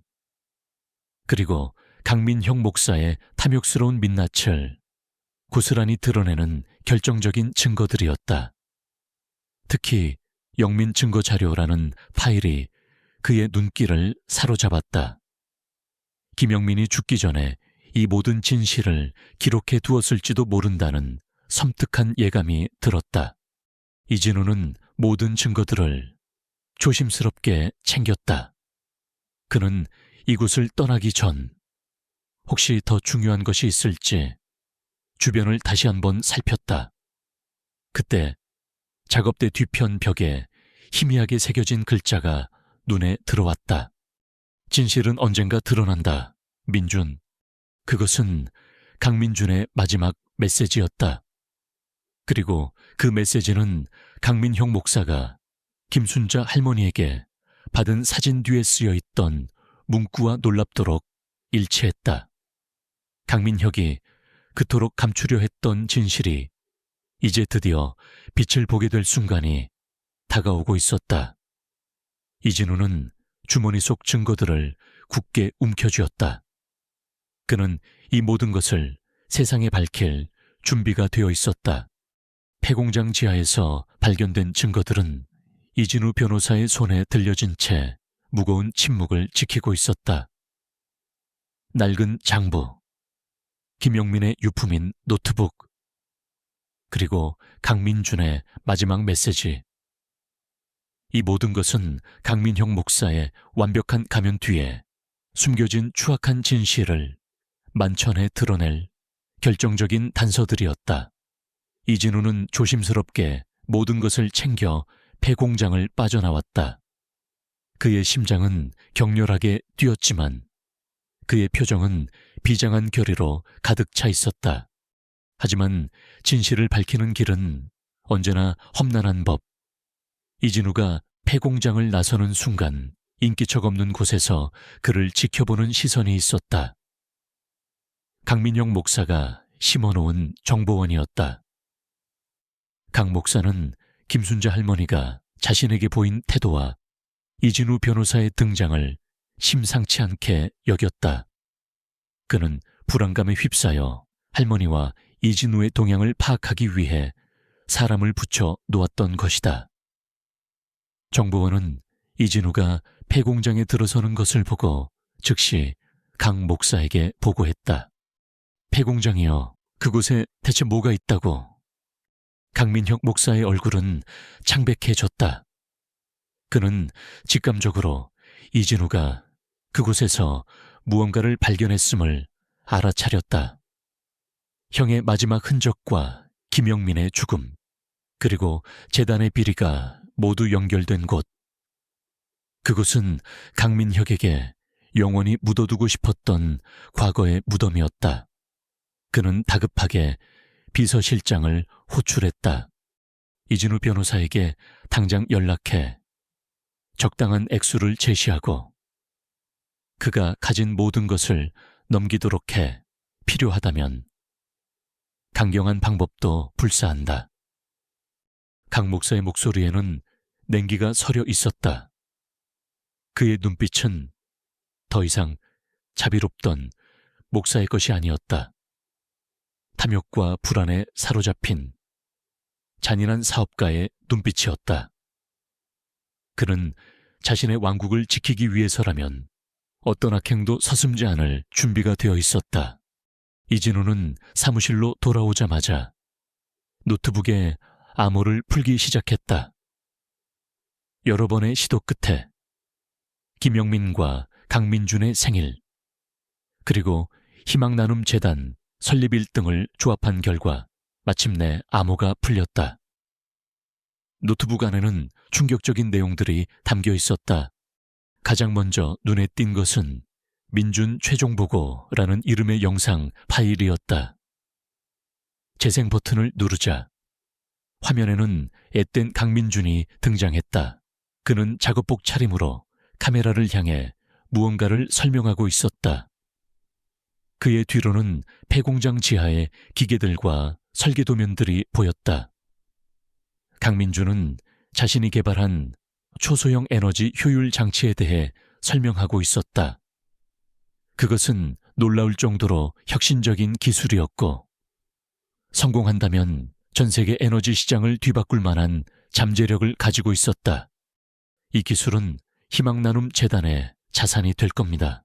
그리고 강민형 목사의 탐욕스러운 민낯을 고스란히 드러내는 결정적인 증거들이었다. 특히 영민 증거자료라는 파일이 그의 눈길을 사로잡았다. 김영민이 죽기 전에 이 모든 진실을 기록해 두었을지도 모른다는 섬뜩한 예감이 들었다. 이진우는 모든 증거들을 조심스럽게 챙겼다. 그는 이곳을 떠나기 전 혹시 더 중요한 것이 있을지 주변을 다시 한번 살폈다. 그때 작업대 뒤편 벽에 희미하게 새겨진 글자가 눈에 들어왔다. 진실은 언젠가 드러난다. 민준. 그것은 강민준의 마지막 메시지였다. 그리고 그 메시지는 강민형 목사가 김순자 할머니에게 받은 사진 뒤에 쓰여 있던 문구와 놀랍도록 일치했다. 강민혁이 그토록 감추려 했던 진실이 이제 드디어 빛을 보게 될 순간이 다가오고 있었다. 이진우는 주머니 속 증거들을 굳게 움켜쥐었다. 그는 이 모든 것을 세상에 밝힐 준비가 되어 있었다. 폐공장 지하에서 발견된 증거들은 이진우 변호사의 손에 들려진 채 무거운 침묵을 지키고 있었다. 낡은 장부, 김영민의 유품인 노트북, 그리고 강민준의 마지막 메시지. 이 모든 것은 강민형 목사의 완벽한 가면 뒤에 숨겨진 추악한 진실을 만천에 드러낼 결정적인 단서들이었다. 이진우는 조심스럽게 모든 것을 챙겨 폐공장을 빠져나왔다. 그의 심장은 격렬하게 뛰었지만 그의 표정은 비장한 결의로 가득 차 있었다. 하지만 진실을 밝히는 길은 언제나 험난한 법. 이진우가 폐공장을 나서는 순간 인기척 없는 곳에서 그를 지켜보는 시선이 있었다. 강민영 목사가 심어놓은 정보원이었다. 강 목사는 김순자 할머니가 자신에게 보인 태도와 이진우 변호사의 등장을 심상치 않게 여겼다. 그는 불안감에 휩싸여 할머니와 이진우의 동향을 파악하기 위해 사람을 붙여 놓았던 것이다. 정보원은 이진우가 폐공장에 들어서는 것을 보고 즉시 강 목사에게 보고했다. 폐공장이요, 그곳에 대체 뭐가 있다고? 강민혁 목사의 얼굴은 창백해졌다. 그는 직감적으로 이진우가 그곳에서 무언가를 발견했음을 알아차렸다. 형의 마지막 흔적과 김영민의 죽음, 그리고 재단의 비리가 모두 연결된 곳. 그곳은 강민혁에게 영원히 묻어두고 싶었던 과거의 무덤이었다. 그는 다급하게 비서실장을 호출했다. 이진우 변호사에게 당장 연락해 적당한 액수를 제시하고 그가 가진 모든 것을 넘기도록 해 필요하다면 강경한 방법도 불사한다. 강 목사의 목소리에는 냉기가 서려 있었다. 그의 눈빛은 더 이상 자비롭던 목사의 것이 아니었다. 탐욕과 불안에 사로잡힌 잔인한 사업가의 눈빛이었다. 그는 자신의 왕국을 지키기 위해서라면 어떤 악행도 서슴지 않을 준비가 되어 있었다. 이진우는 사무실로 돌아오자마자 노트북에 암호를 풀기 시작했다. 여러 번의 시도 끝에 김영민과 강민준의 생일, 그리고 희망나눔 재단 설립일 등을 조합한 결과 마침내 암호가 풀렸다. 노트북 안에는 충격적인 내용들이 담겨 있었다. 가장 먼저 눈에 띈 것은 민준 최종보고라는 이름의 영상 파일이었다. 재생 버튼을 누르자 화면에는 앳된 강민준이 등장했다. 그는 작업복 차림으로 카메라를 향해 무언가를 설명하고 있었다. 그의 뒤로는 폐공장 지하의 기계들과 설계도면들이 보였다. 강민준은 자신이 개발한 초소형 에너지 효율 장치에 대해 설명하고 있었다. 그것은 놀라울 정도로 혁신적인 기술이었고 성공한다면 전 세계 에너지 시장을 뒤바꿀 만한 잠재력을 가지고 있었다. 이 기술은 희망나눔 재단의 자산이 될 겁니다.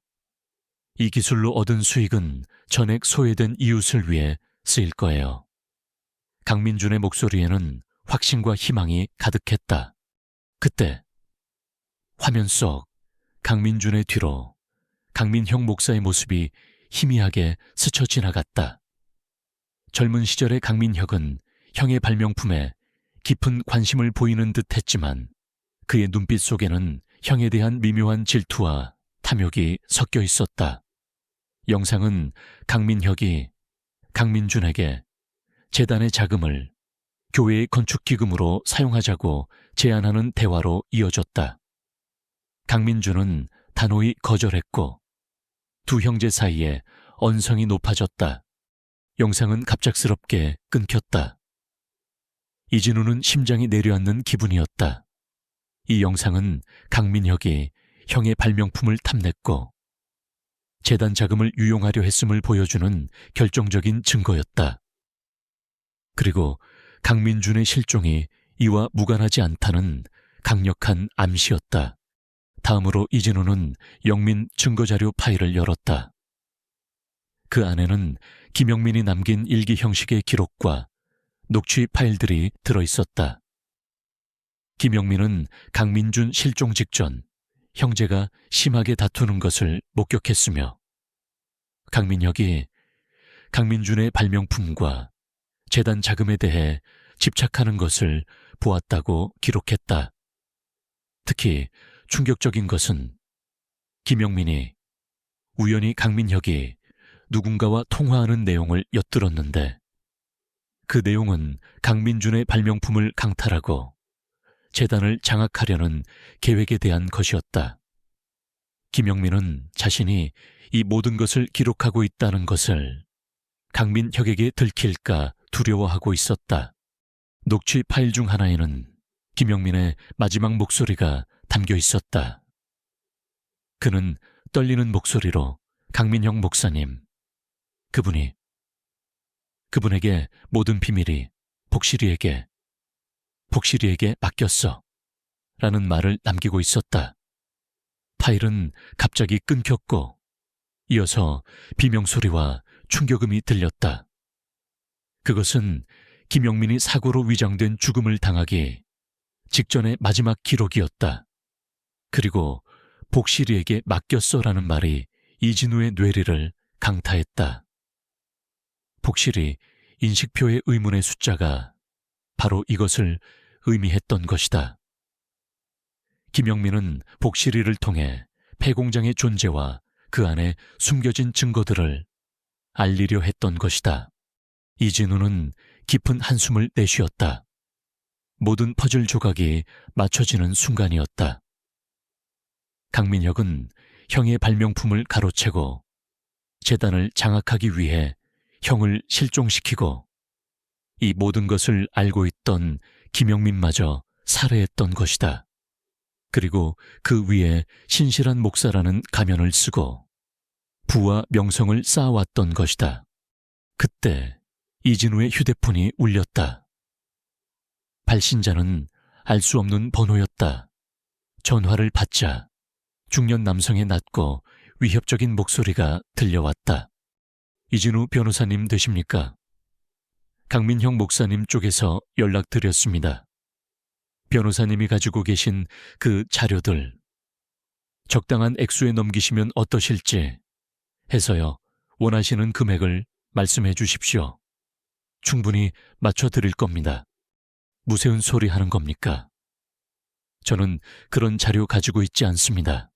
이 기술로 얻은 수익은 전액 소외된 이웃을 위해 쓰일 거예요. 강민준의 목소리에는 확신과 희망이 가득했다. 그때 화면 속 강민준의 뒤로 강민형 목사의 모습이 희미하게 스쳐 지나갔다. 젊은 시절의 강민혁은 형의 발명품에 깊은 관심을 보이는 듯 했지만 그의 눈빛 속에는 형에 대한 미묘한 질투와 탐욕이 섞여 있었다. 영상은 강민혁이 강민준에게 재단의 자금을 교회의 건축기금으로 사용하자고 제안하는 대화로 이어졌다. 강민준은 단호히 거절했고 두 형제 사이에 언성이 높아졌다. 영상은 갑작스럽게 끊겼다. 이진우는 심장이 내려앉는 기분이었다. 이 영상은 강민혁이 형의 발명품을 탐냈고 재단 자금을 유용하려 했음을 보여주는 결정적인 증거였다. 그리고 강민준의 실종이 이와 무관하지 않다는 강력한 암시였다. 다음으로 이진우는 영민 증거자료 파일을 열었다. 그 안에는 김영민이 남긴 일기 형식의 기록과 녹취 파일들이 들어있었다. 김영민은 강민준 실종 직전 형제가 심하게 다투는 것을 목격했으며 강민혁이 강민준의 발명품과 재단 자금에 대해 집착하는 것을 보았다고 기록했다. 특히 충격적인 것은 김영민이 우연히 강민혁이 누군가와 통화하는 내용을 엿들었는데 그 내용은 강민준의 발명품을 강탈하고 재단을 장악하려는 계획에 대한 것이었다. 김영민은 자신이 이 모든 것을 기록하고 있다는 것을 강민혁에게 들킬까 두려워하고 있었다. 녹취 파일 중 하나에는 김영민의 마지막 목소리가 담겨 있었다. 그는 떨리는 목소리로 강민혁 목사님, 그분에게 모든 비밀이 복실이에게 맡겼어 라는 말을 남기고 있었다. 파일은 갑자기 끊겼고 이어서 비명소리와 충격음이 들렸다. 그것은 김영민이 사고로 위장된 죽음을 당하기 직전의 마지막 기록이었다. 그리고 복실이에게 맡겼어라는 말이 이진우의 뇌리를 강타했다. 복실이 인식표의 의문의 숫자가 바로 이것을 의미했던 것이다. 김영민은 복실이를 통해 폐공장의 존재와 그 안에 숨겨진 증거들을 알리려 했던 것이다. 이진우는 깊은 한숨을 내쉬었다. 모든 퍼즐 조각이 맞춰지는 순간이었다. 강민혁은 형의 발명품을 가로채고 재단을 장악하기 위해 형을 실종시키고 이 모든 것을 알고 있던 김영민마저 살해했던 것이다. 그리고 그 위에 신실한 목사라는 가면을 쓰고 부와 명성을 쌓아왔던 것이다. 그때 이진우의 휴대폰이 울렸다. 발신자는 알 수 없는 번호였다. 전화를 받자 중년 남성의 낮고 위협적인 목소리가 들려왔다. 이진우 변호사님 되십니까? 강민형 목사님 쪽에서 연락드렸습니다. 변호사님이 가지고 계신 그 자료들 적당한 액수에 넘기시면 어떠실지 해서요. 원하시는 금액을 말씀해 주십시오. 충분히 맞춰드릴 겁니다. 무세운 소리 하는 겁니까? 저는 그런 자료 가지고 있지 않습니다.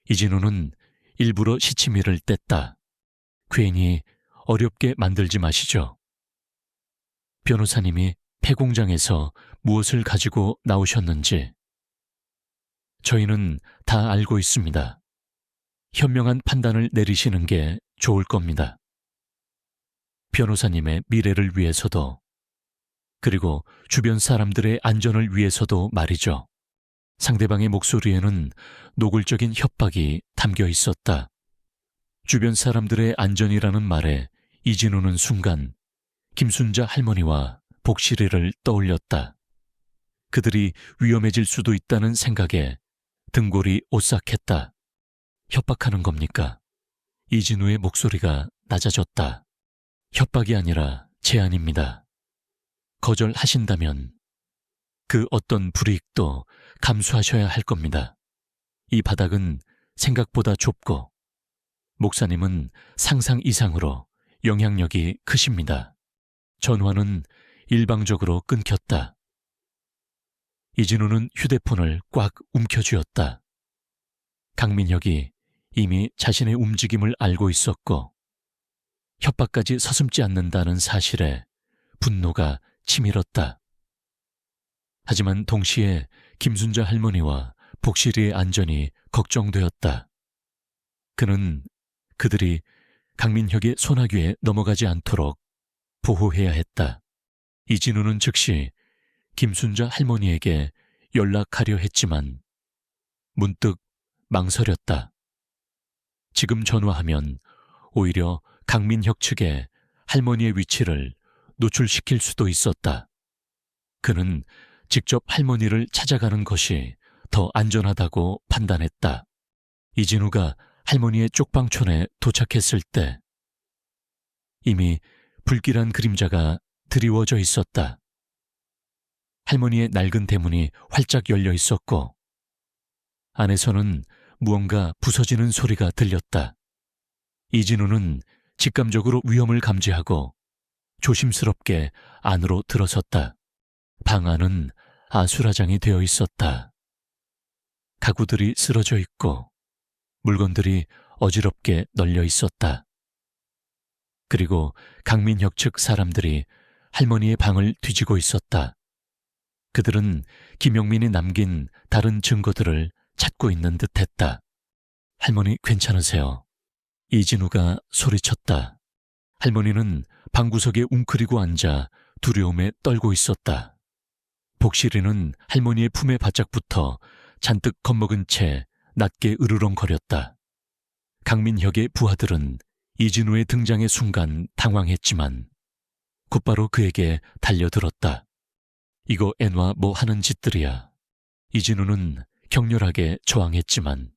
이진우는 일부러 시치미를 뗐다. 괜히 어렵게 만들지 마시죠. 변호사님이 폐공장에서 무엇을 가지고 나오셨는지 저희는 다 알고 있습니다. 현명한 판단을 내리시는 게 좋을 겁니다. 변호사님의 미래를 위해서도 그리고 주변 사람들의 안전을 위해서도 말이죠. 상대방의 목소리에는 노골적인 협박이 담겨 있었다. 주변 사람들의 안전이라는 말에 이진우는 순간 김순자 할머니와 복실이를 떠올렸다. 그들이 위험해질 수도 있다는 생각에 등골이 오싹했다. 협박하는 겁니까? 이진우의 목소리가 낮아졌다. 협박이 아니라 제안입니다. 거절하신다면 그 어떤 불이익도 감수하셔야 할 겁니다. 이 바닥은 생각보다 좁고 목사님은 상상 이상으로 영향력이 크십니다. 전화는 일방적으로 끊겼다. 이진우는 휴대폰을 꽉 움켜쥐었다. 강민혁이 이미 자신의 움직임을 알고 있었고 협박까지 서슴지 않는다는 사실에 분노가 치밀었다. 하지만 동시에 김순자 할머니와 복실이의 안전이 걱정되었다. 그는 그들이 강민혁의 소나귀에 넘어가지 않도록 보호해야 했다. 이진우는 즉시 김순자 할머니에게 연락하려 했지만 문득 망설였다. 지금 전화하면 오히려 강민혁 측에 할머니의 위치를 노출시킬 수도 있었다. 그는 직접 할머니를 찾아가는 것이 더 안전하다고 판단했다. 이진우가 할머니의 쪽방촌에 도착했을 때 이미 불길한 그림자가 드리워져 있었다. 할머니의 낡은 대문이 활짝 열려 있었고 안에서는 무언가 부서지는 소리가 들렸다. 이진우는 직감적으로 위험을 감지하고 조심스럽게 안으로 들어섰다. 방 안은 아수라장이 되어 있었다. 가구들이 쓰러져 있고 물건들이 어지럽게 널려 있었다. 그리고 강민혁 측 사람들이 할머니의 방을 뒤지고 있었다. 그들은 김영민이 남긴 다른 증거들을 찾고 있는 듯했다. 할머니 괜찮으세요? 이진우가 소리쳤다. 할머니는 방구석에 웅크리고 앉아 두려움에 떨고 있었다. 복실이는 할머니의 품에 바짝 붙어 잔뜩 겁먹은 채 낮게 으르렁거렸다. 강민혁의 부하들은 이진우의 등장의 순간 당황했지만 곧바로 그에게 달려들었다. 이거 애놔 뭐 하는 짓들이야. 이진우는 격렬하게 저항했지만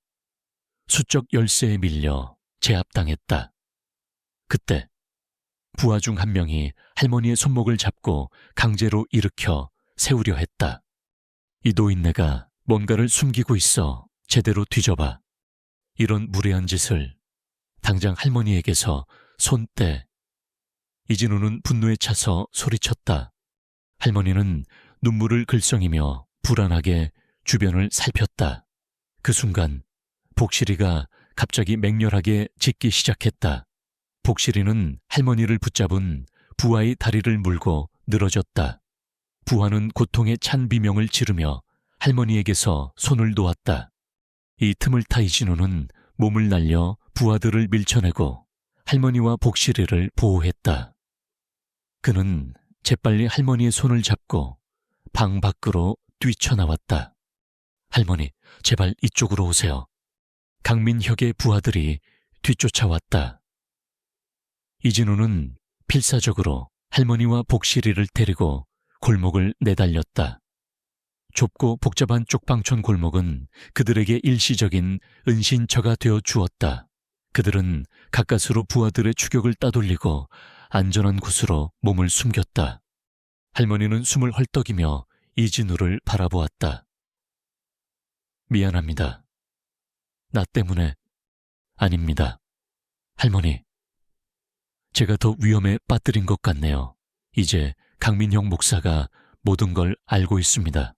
수적 열세에 밀려 제압당했다. 그때 부하 중 한 명이 할머니의 손목을 잡고 강제로 일으켜 세우려 했다. 이 노인네가 뭔가를 숨기고 있어. 제대로 뒤져봐. 이런 무례한 짓을 당장 할머니에게서 손 떼. 이진우는 분노에 차서 소리쳤다. 할머니는 눈물을 글썽이며 불안하게 주변을 살폈다. 그 순간 복실이가 갑자기 맹렬하게 짖기 시작했다. 복실이는 할머니를 붙잡은 부하의 다리를 물고 늘어졌다. 부하는 고통에 찬 비명을 지르며 할머니에게서 손을 놓았다. 이 틈을 타 이진우는 몸을 날려 부하들을 밀쳐내고 할머니와 복실이를 보호했다. 그는 재빨리 할머니의 손을 잡고 방 밖으로 뛰쳐나왔다. 할머니, 제발 이쪽으로 오세요. 강민혁의 부하들이 뒤쫓아왔다. 이진우는 필사적으로 할머니와 복실이를 데리고 골목을 내달렸다. 좁고 복잡한 쪽방촌 골목은 그들에게 일시적인 은신처가 되어 주었다. 그들은 가까스로 부하들의 추격을 따돌리고 안전한 곳으로 몸을 숨겼다. 할머니는 숨을 헐떡이며 이진우를 바라보았다. 미안합니다. 나 때문에. 아닙니다. 할머니, 제가 더 위험에 빠뜨린 것 같네요. 이제 강민혁 목사가 모든 걸 알고 있습니다.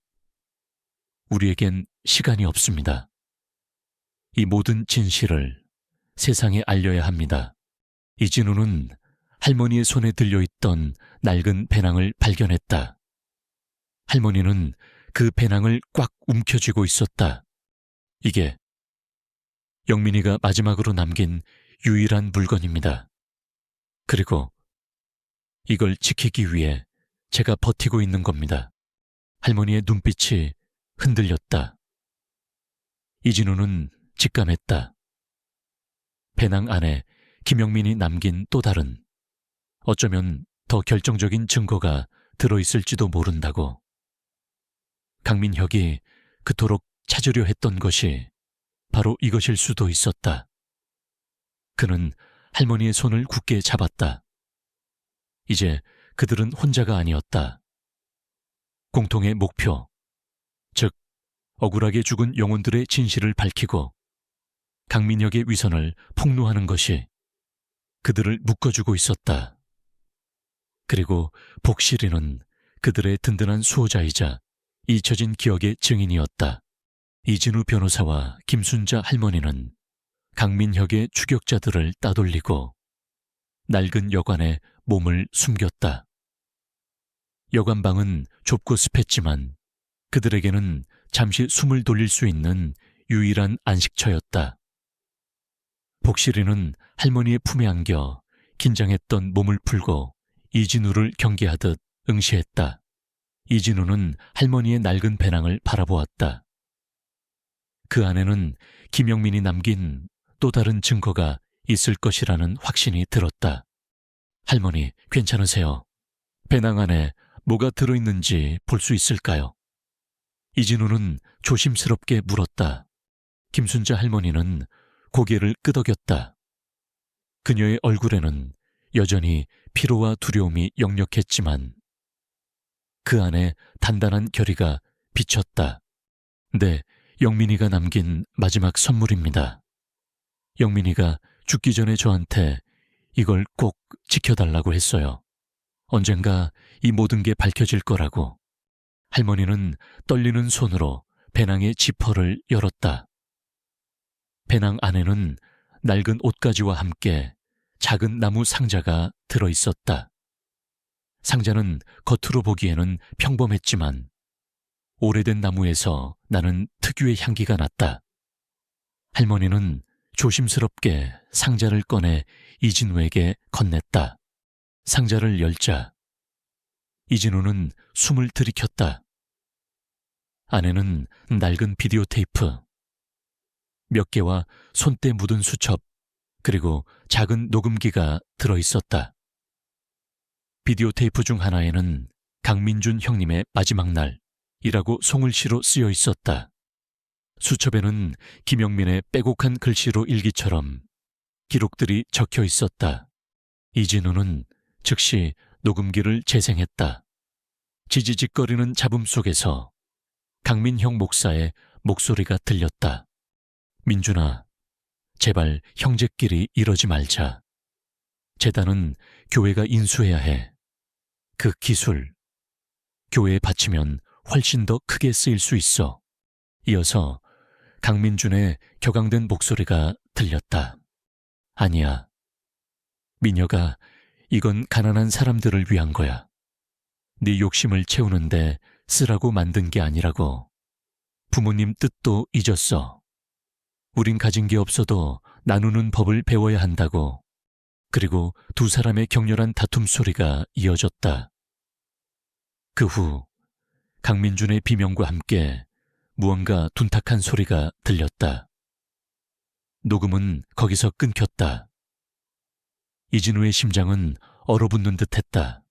우리에겐 시간이 없습니다. 이 모든 진실을 세상에 알려야 합니다. 이진우는 할머니의 손에 들려있던 낡은 배낭을 발견했다. 할머니는 그 배낭을 꽉 움켜쥐고 있었다. 이게 영민이가 마지막으로 남긴 유일한 물건입니다. 그리고 이걸 지키기 위해 제가 버티고 있는 겁니다. 할머니의 눈빛이 흔들렸다. 이진우는 직감했다. 배낭 안에 김영민이 남긴 또 다른, 어쩌면 더 결정적인 증거가 들어있을지도 모른다고. 강민혁이 그토록 찾으려 했던 것이 바로 이것일 수도 있었다. 그는 할머니의 손을 굳게 잡았다. 이제 그들은 혼자가 아니었다. 공통의 목표, 즉 억울하게 죽은 영혼들의 진실을 밝히고 강민혁의 위선을 폭로하는 것이 그들을 묶어주고 있었다. 그리고 복실이는 그들의 든든한 수호자이자 잊혀진 기억의 증인이었다. 이진우 변호사와 김순자 할머니는 강민혁의 추격자들을 따돌리고 낡은 여관에 몸을 숨겼다. 여관방은 좁고 습했지만 그들에게는 잠시 숨을 돌릴 수 있는 유일한 안식처였다. 복실이는 할머니의 품에 안겨 긴장했던 몸을 풀고 이진우를 경계하듯 응시했다. 이진우는 할머니의 낡은 배낭을 바라보았다. 그 안에는 김영민이 남긴 또 다른 증거가 있을 것이라는 확신이 들었다. 할머니, 괜찮으세요? 배낭 안에 뭐가 들어있는지 볼 수 있을까요? 이진우는 조심스럽게 물었다. 김순자 할머니는 고개를 끄덕였다. 그녀의 얼굴에는 여전히 피로와 두려움이 역력했지만 그 안에 단단한 결의가 비쳤다. 네, 영민이가 남긴 마지막 선물입니다. 영민이가 죽기 전에 저한테 이걸 꼭 지켜달라고 했어요. 언젠가 이 모든 게 밝혀질 거라고. 할머니는 떨리는 손으로 배낭의 지퍼를 열었다. 배낭 안에는 낡은 옷가지와 함께 작은 나무 상자가 들어있었다. 상자는 겉으로 보기에는 평범했지만 오래된 나무에서 나는 특유의 향기가 났다. 할머니는 조심스럽게 상자를 꺼내 이진우에게 건넸다. 상자를 열자 이진우는 숨을 들이켰다. 안에는 낡은 비디오 테이프, 몇 개와 손때 묻은 수첩, 그리고 작은 녹음기가 들어있었다. 비디오 테이프 중 하나에는 강민준 형님의 마지막 날이라고 송글씨로 쓰여 있었다. 수첩에는 김영민의 빼곡한 글씨로 일기처럼 기록들이 적혀 있었다. 이진우는 즉시 녹음기를 재생했다. 지지직거리는 잡음 속에서 강민형 목사의 목소리가 들렸다. 민준아, 제발 형제끼리 이러지 말자. 재단은 교회가 인수해야 해. 그 기술, 교회에 바치면 훨씬 더 크게 쓰일 수 있어. 이어서 강민준의 격앙된 목소리가 들렸다. 아니야. 미녀가 이건 가난한 사람들을 위한 거야. 네 욕심을 채우는데 쓰라고 만든 게 아니라고. 부모님 뜻도 잊었어. 우린 가진 게 없어도 나누는 법을 배워야 한다고. 그리고 두 사람의 격렬한 다툼 소리가 이어졌다. 그 후 강민준의 비명과 함께 무언가 둔탁한 소리가 들렸다. 녹음은 거기서 끊겼다. 이진우의 심장은 얼어붙는 듯했다.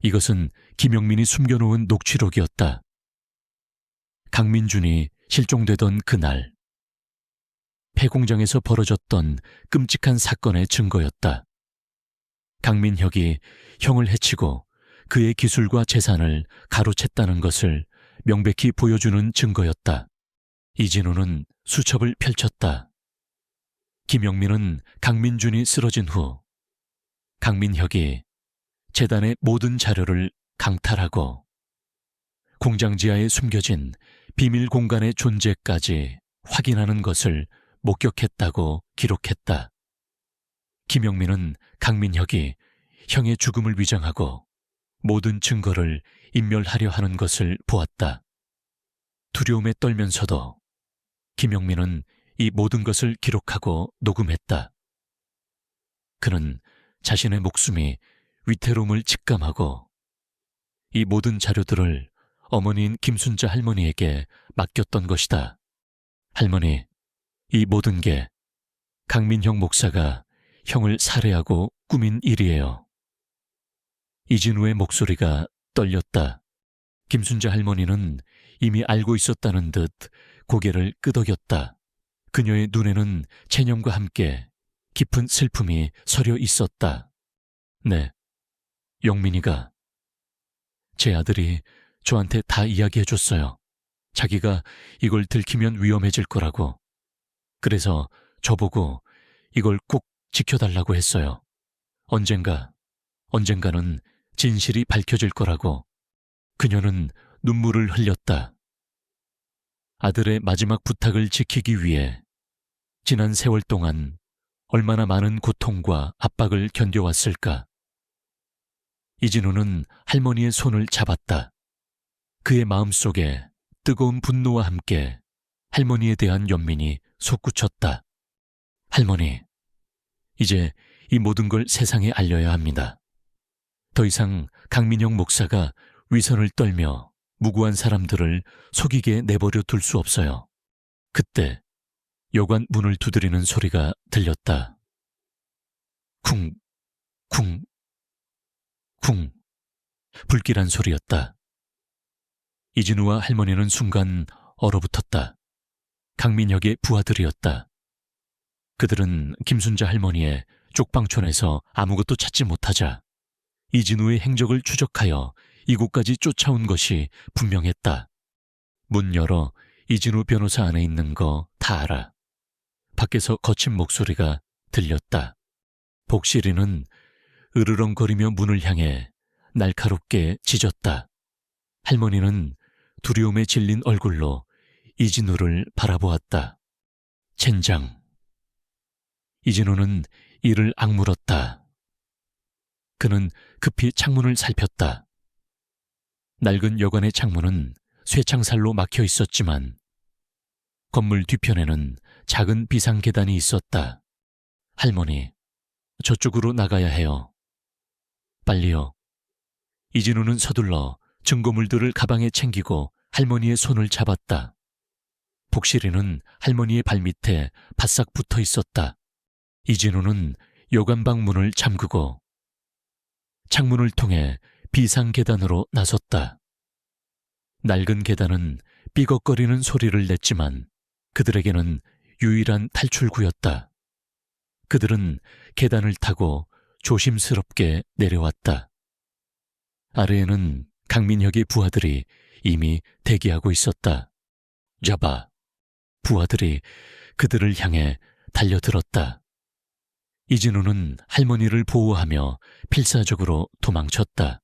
이것은 김영민이 숨겨놓은 녹취록이었다. 강민준이 실종되던 그날, 폐공장에서 벌어졌던 끔찍한 사건의 증거였다. 강민혁이 형을 해치고 그의 기술과 재산을 가로챘다는 것을 명백히 보여주는 증거였다. 이진우는 수첩을 펼쳤다. 김영민은 강민준이 쓰러진 후 강민혁이 재단의 모든 자료를 강탈하고 공장 지하에 숨겨진 비밀 공간의 존재까지 확인하는 것을 목격했다고 기록했다. 김영민은 강민혁이 형의 죽음을 위장하고 모든 증거를 인멸하려 하는 것을 보았다. 두려움에 떨면서도 김영민은 이 모든 것을 기록하고 녹음했다. 그는 자신의 목숨이 위태로움을 직감하고 이 모든 자료들을 어머니인 김순자 할머니에게 맡겼던 것이다. 할머니, 이 모든 게 강민형 목사가 형을 살해하고 꾸민 일이에요. 이진우의 목소리가 떨렸다. 김순자 할머니는 이미 알고 있었다는 듯 고개를 끄덕였다. 그녀의 눈에는 체념과 함께 깊은 슬픔이 서려 있었다. 네, 영민이가 제 아들이 저한테 다 이야기해줬어요. 자기가 이걸 들키면 위험해질 거라고. 그래서 저보고 이걸 꼭 지켜달라고 했어요. 언젠가는 진실이 밝혀질 거라고. 그녀는 눈물을 흘렸다. 아들의 마지막 부탁을 지키기 위해 지난 세월 동안 얼마나 많은 고통과 압박을 견뎌왔을까. 이진우는 할머니의 손을 잡았다. 그의 마음속에 뜨거운 분노와 함께 할머니에 대한 연민이 솟구쳤다. 할머니, 이제 이 모든 걸 세상에 알려야 합니다. 더 이상 강민영 목사가 위선을 떨며 무고한 사람들을 속이게 내버려 둘 수 없어요. 그때 여관 문을 두드리는 소리가 들렸다. 쿵, 쿵, 쿵. 불길한 소리였다. 이진우와 할머니는 순간 얼어붙었다. 강민혁의 부하들이었다. 그들은 김순자 할머니의 쪽방촌에서 아무것도 찾지 못하자 이진우의 행적을 추적하여 이곳까지 쫓아온 것이 분명했다. 문 열어 이진우 변호사 안에 있는 거 다 알아. 밖에서 거친 목소리가 들렸다. 복실이는 으르렁거리며 문을 향해 날카롭게 짖었다. 할머니는 두려움에 질린 얼굴로 이진우를 바라보았다. 젠장. 이진우는 이를 악물었다. 그는 급히 창문을 살폈다. 낡은 여관의 창문은 쇠창살로 막혀 있었지만 건물 뒤편에는 작은 비상 계단이 있었다. 할머니, 저쪽으로 나가야 해요. 빨리요. 이진우는 서둘러 증거물들을 가방에 챙기고 할머니의 손을 잡았다. 복실이는 할머니의 발밑에 바싹 붙어 있었다. 이진우는 여관방 문을 잠그고 창문을 통해 비상 계단으로 나섰다. 낡은 계단은 삐걱거리는 소리를 냈지만 그들에게는 유일한 탈출구였다. 그들은 계단을 타고 조심스럽게 내려왔다. 아래에는 강민혁의 부하들이 이미 대기하고 있었다. 잡아. 부하들이 그들을 향해 달려들었다. 이진우는 할머니를 보호하며 필사적으로 도망쳤다.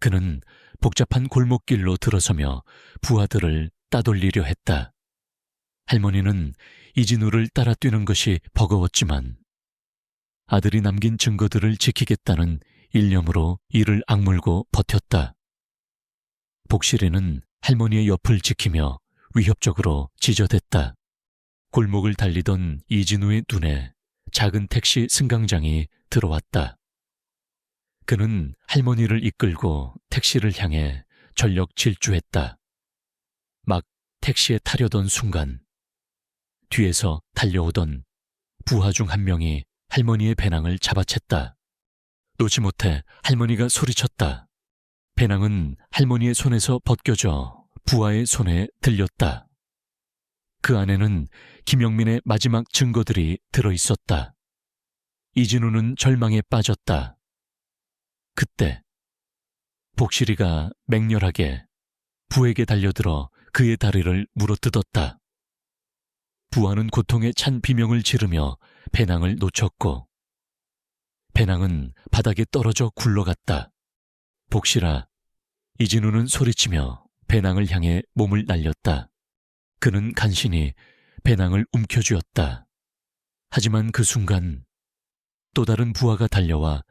그는 복잡한 골목길로 들어서며 부하들을 따돌리려 했다. 할머니는 이진우를 따라 뛰는 것이 버거웠지만 아들이 남긴 증거들을 지키겠다는 일념으로 이를 악물고 버텼다. 복실이는 할머니의 옆을 지키며 위협적으로 지저댔다. 골목을 달리던 이진우의 눈에 작은 택시 승강장이 들어왔다. 그는 할머니를 이끌고 택시를 향해 전력 질주했다. 막 택시에 타려던 순간 뒤에서 달려오던 부하 중 한 명이 할머니의 배낭을 잡아챘다. 놓지 못해 할머니가 소리쳤다. 배낭은 할머니의 손에서 벗겨져 부하의 손에 들렸다. 그 안에는 김영민의 마지막 증거들이 들어있었다. 이진우는 절망에 빠졌다. 그때 복실이가 맹렬하게 부에게 달려들어 그의 다리를 물어뜯었다. 부하는 고통에 찬 비명을 지르며 배낭을 놓쳤고 배낭은 바닥에 떨어져 굴러갔다. 복실아, 이진우는 소리치며 배낭을 향해 몸을 날렸다. 그는 간신히 배낭을 움켜쥐었다. 하지만 그 순간 또 다른 부하가 달려와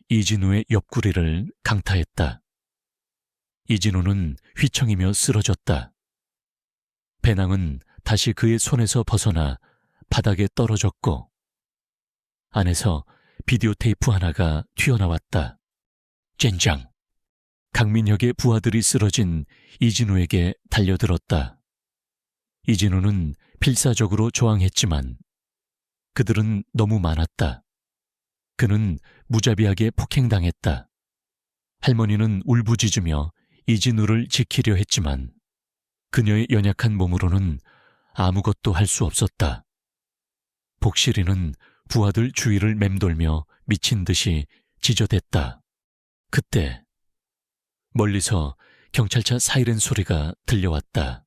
이진우의 옆구리를 강타했다. 이진우는 휘청이며 쓰러졌다. 배낭은 다시 그의 손에서 벗어나 바닥에 떨어졌고 안에서 비디오 테이프 하나가 튀어나왔다. 젠장! 강민혁의 부하들이 쓰러진 이진우에게 달려들었다. 이진우는 필사적으로 저항했지만 그들은 너무 많았다. 그는 무자비하게 폭행당했다. 할머니는 울부짖으며 이진우를 지키려 했지만 그녀의 연약한 몸으로는 아무것도 할 수 없었다. 복실이는 부하들 주위를 맴돌며 미친 듯이 지저댔다. 그때 멀리서 경찰차 사이렌 소리가 들려왔다.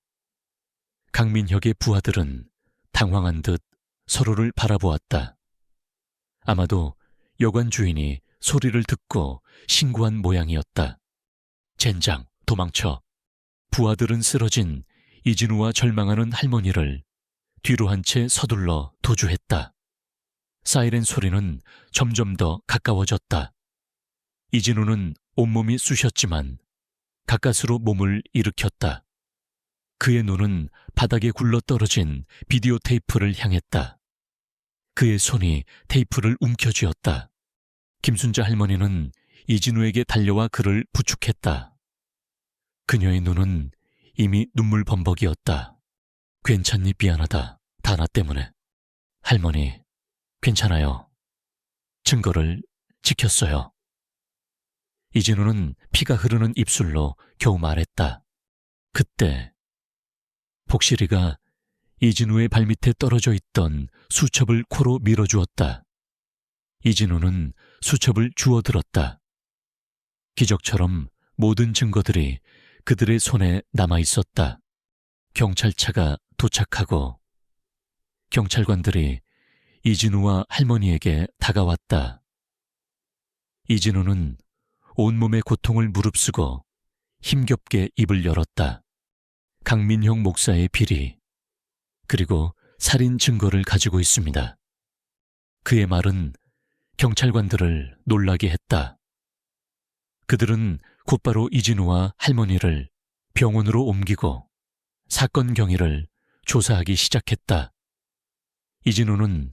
강민혁의 부하들은 당황한 듯 서로를 바라보았다. 아마도 여관 주인이 소리를 듣고 신고한 모양이었다. 젠장, 도망쳐. 부하들은 쓰러진 이진우와 절망하는 할머니를 뒤로 한 채 서둘러 도주했다. 사이렌 소리는 점점 더 가까워졌다. 이진우는 온몸이 쑤셨지만 가까스로 몸을 일으켰다. 그의 눈은 바닥에 굴러떨어진 비디오 테이프를 향했다. 그의 손이 테이프를 움켜쥐었다. 김순자 할머니는 이진우에게 달려와 그를 부축했다. 그녀의 눈은 이미 눈물 범벅이었다. 괜찮니? 미안하다. 다 나 때문에. 할머니, 괜찮아요. 증거를 지켰어요. 이진우는 피가 흐르는 입술로 겨우 말했다. 그때 복실이가 이진우의 발밑에 떨어져 있던 수첩을 코로 밀어주었다. 이진우는 수첩을 주워들었다. 기적처럼 모든 증거들이 그들의 손에 남아 있었다. 경찰차가 도착하고 경찰관들이 이진우와 할머니에게 다가왔다. 이진우는 온몸의 고통을 무릅쓰고 힘겹게 입을 열었다. 강민형 목사의 비리, 그리고 살인 증거를 가지고 있습니다. 그의 말은 경찰관들을 놀라게 했다. 그들은 곧바로 이진우와 할머니를 병원으로 옮기고 사건 경위를 조사하기 시작했다. 이진우는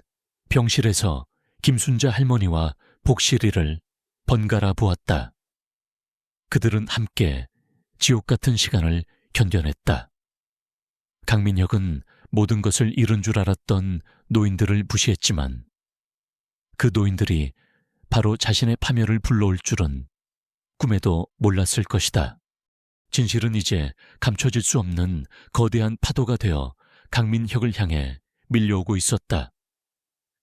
병실에서 김순자 할머니와 복실이를 번갈아 보았다. 그들은 함께 지옥 같은 시간을 견뎌냈다. 강민혁은 모든 것을 잃은 줄 알았던 노인들을 무시했지만 그 노인들이 바로 자신의 파멸을 불러올 줄은 꿈에도 몰랐을 것이다. 진실은 이제 감춰질 수 없는 거대한 파도가 되어 강민혁을 향해 밀려오고 있었다.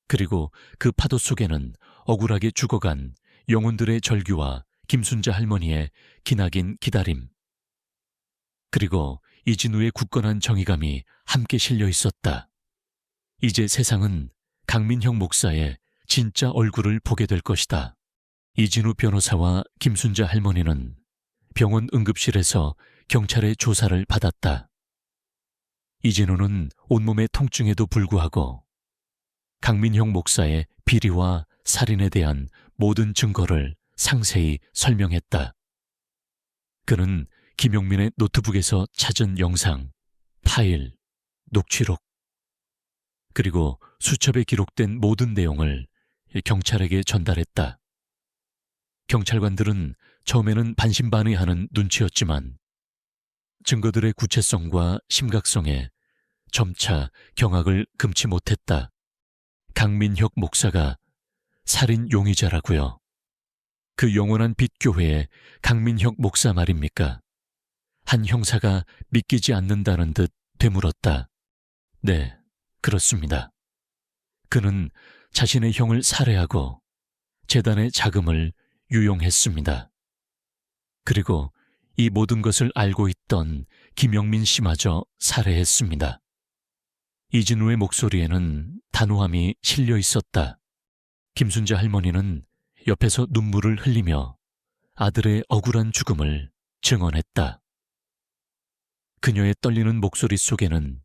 그리고 그 파도 속에는 억울하게 죽어간 영혼들의 절규와 김순자 할머니의 기나긴 기다림, 그리고 이진우의 굳건한 정의감이 함께 실려 있었다. 이제 세상은 강민형 목사의 진짜 얼굴을 보게 될 것이다. 이진우 변호사와 김순자 할머니는 병원 응급실에서 경찰의 조사를 받았다. 이진우는 온몸의 통증에도 불구하고 강민형 목사의 비리와 살인에 대한 모든 증거를 상세히 설명했다. 그는 김용민의 노트북에서 찾은 영상, 파일, 녹취록, 그리고 수첩에 기록된 모든 내용을 경찰에게 전달했다. 경찰관들은 처음에는 반신반의하는 눈치였지만 증거들의 구체성과 심각성에 점차 경악을 금치 못했다. 강민혁 목사가 살인 용의자라고요. 그 영원한 빛교회의 강민혁 목사 말입니까? 한 형사가 믿기지 않는다는 듯 되물었다. 네, 그렇습니다. 그는 자신의 형을 살해하고 재단의 자금을 유용했습니다. 그리고 이 모든 것을 알고 있던 김영민 씨마저 살해했습니다. 이진우의 목소리에는 단호함이 실려 있었다. 김순자 할머니는 옆에서 눈물을 흘리며 아들의 억울한 죽음을 증언했다. 그녀의 떨리는 목소리 속에는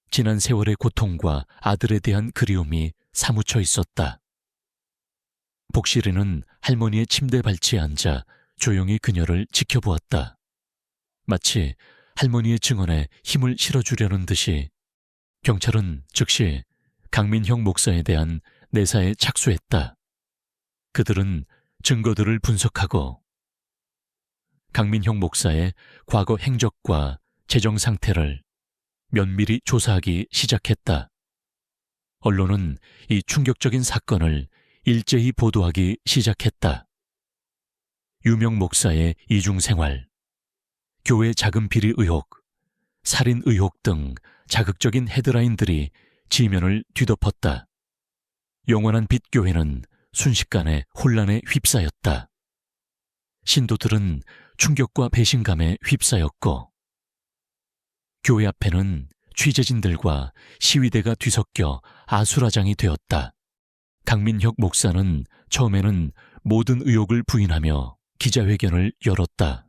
지난 세월의 고통과 아들에 대한 그리움이 사무쳐 있었다. 복실이는 할머니의 침대 발치에 앉아 조용히 그녀를 지켜보았다. 마치 할머니의 증언에 힘을 실어주려는 듯이 경찰은 즉시 강민형 목사에 대한 내사에 착수했다. 그들은 증거들을 분석하고 강민형 목사의 과거 행적과 재정 상태를 면밀히 조사하기 시작했다. 언론은 이 충격적인 사건을 일제히 보도하기 시작했다. 유명 목사의 이중생활, 교회 자금 비리 의혹, 살인 의혹 등 자극적인 헤드라인들이 지면을 뒤덮었다. 영원한 빛 교회는 순식간에 혼란에 휩싸였다. 신도들은 충격과 배신감에 휩싸였고, 교회 앞에는 취재진들과 시위대가 뒤섞여 아수라장이 되었다. 강민혁 목사는 처음에는 모든 의혹을 부인하며 기자회견을 열었다.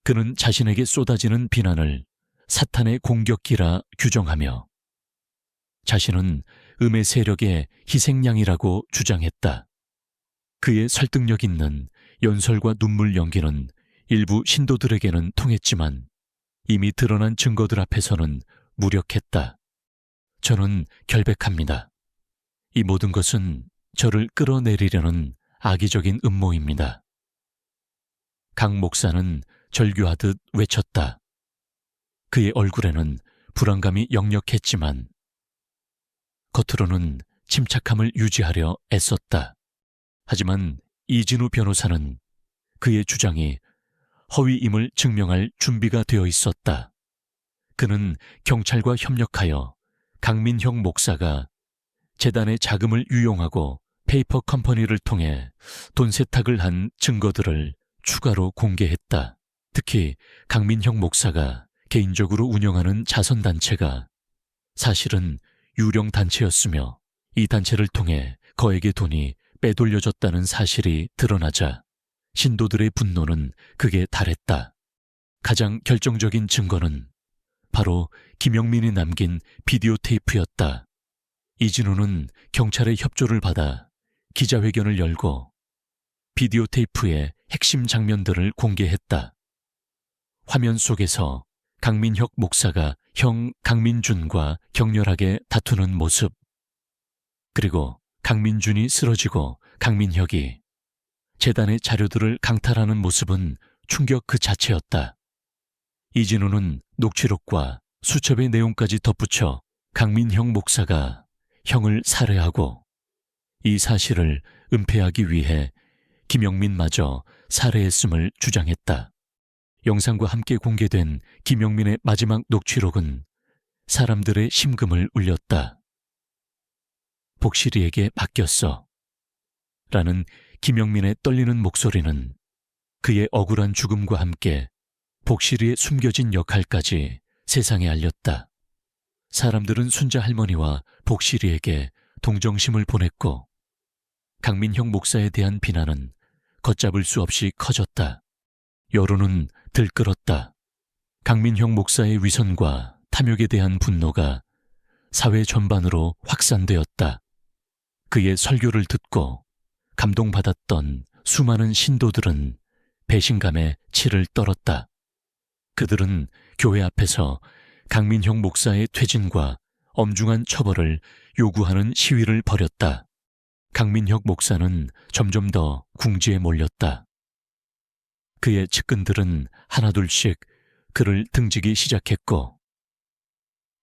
그는 자신에게 쏟아지는 비난을 사탄의 공격기라 규정하며 자신은 음의 세력의 희생양이라고 주장했다. 그의 설득력 있는 연설과 눈물 연기는 일부 신도들에게는 통했지만 이미 드러난 증거들 앞에서는 무력했다. 저는 결백합니다. 이 모든 것은 저를 끌어내리려는 악의적인 음모입니다. 강 목사는 절규하듯 외쳤다. 그의 얼굴에는 불안감이 역력했지만 겉으로는 침착함을 유지하려 애썼다. 하지만 이진우 변호사는 그의 주장이 허위임을 증명할 준비가 되어 있었다. 그는 경찰과 협력하여 강민혁 목사가 재단의 자금을 유용하고 페이퍼 컴퍼니를 통해 돈 세탁을 한 증거들을 추가로 공개했다. 특히 강민혁 목사가 개인적으로 운영하는 자선단체가 사실은 유령 단체였으며 이 단체를 통해 거액의 돈이 빼돌려졌다는 사실이 드러나자 신도들의 분노는 극에 달했다. 가장 결정적인 증거는 바로 김영민이 남긴 비디오 테이프였다. 이진우는 경찰의 협조를 받아 기자회견을 열고 비디오 테이프의 핵심 장면들을 공개했다. 화면 속에서 강민혁 목사가 형 강민준과 격렬하게 다투는 모습, 그리고 강민준이 쓰러지고 강민혁이 재단의 자료들을 강탈하는 모습은 충격 그 자체였다. 이진우는 녹취록과 수첩의 내용까지 덧붙여 강민혁 목사가 형을 살해하고 이 사실을 은폐하기 위해 김영민마저 살해했음을 주장했다. 영상과 함께 공개된 김영민의 마지막 녹취록은 사람들의 심금을 울렸다. 복실이에게 맡겼어. 라는 김영민의 떨리는 목소리는 그의 억울한 죽음과 함께 복실이의 숨겨진 역할까지 세상에 알렸다. 사람들은 순자 할머니와 복실이에게 동정심을 보냈고 강민혁 목사에 대한 비난은 걷잡을 수 없이 커졌다. 여론은 들끓었다. 강민혁 목사의 위선과 탐욕에 대한 분노가 사회 전반으로 확산되었다. 그의 설교를 듣고 감동받았던 수많은 신도들은 배신감에 치를 떨었다. 그들은 교회 앞에서 강민혁 목사의 퇴진과 엄중한 처벌을 요구하는 시위를 벌였다. 강민혁 목사는 점점 더 궁지에 몰렸다. 그의 측근들은 하나둘씩 그를 등지기 시작했고